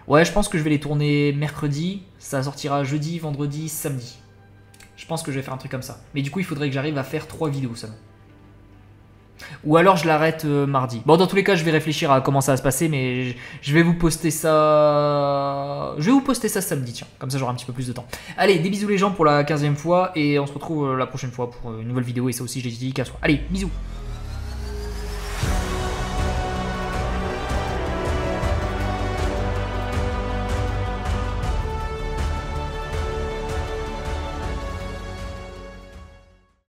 Ouais, je pense que je vais les tourner mercredi. Ça sortira jeudi, vendredi, samedi. Je pense que je vais faire un truc comme ça. Mais du coup, il faudrait que j'arrive à faire 3 vidéos seulement. Ou alors je l'arrête mardi. Bon, dans tous les cas, je vais réfléchir à comment ça va se passer. Mais je vais vous poster ça... Je vais vous poster ça samedi, tiens. Comme ça, j'aurai un petit peu plus de temps. Allez, des bisous les gens pour la 15e fois. Et on se retrouve la prochaine fois pour une nouvelle vidéo. Et ça aussi, j'ai dit qu'à soi. Allez, bisous.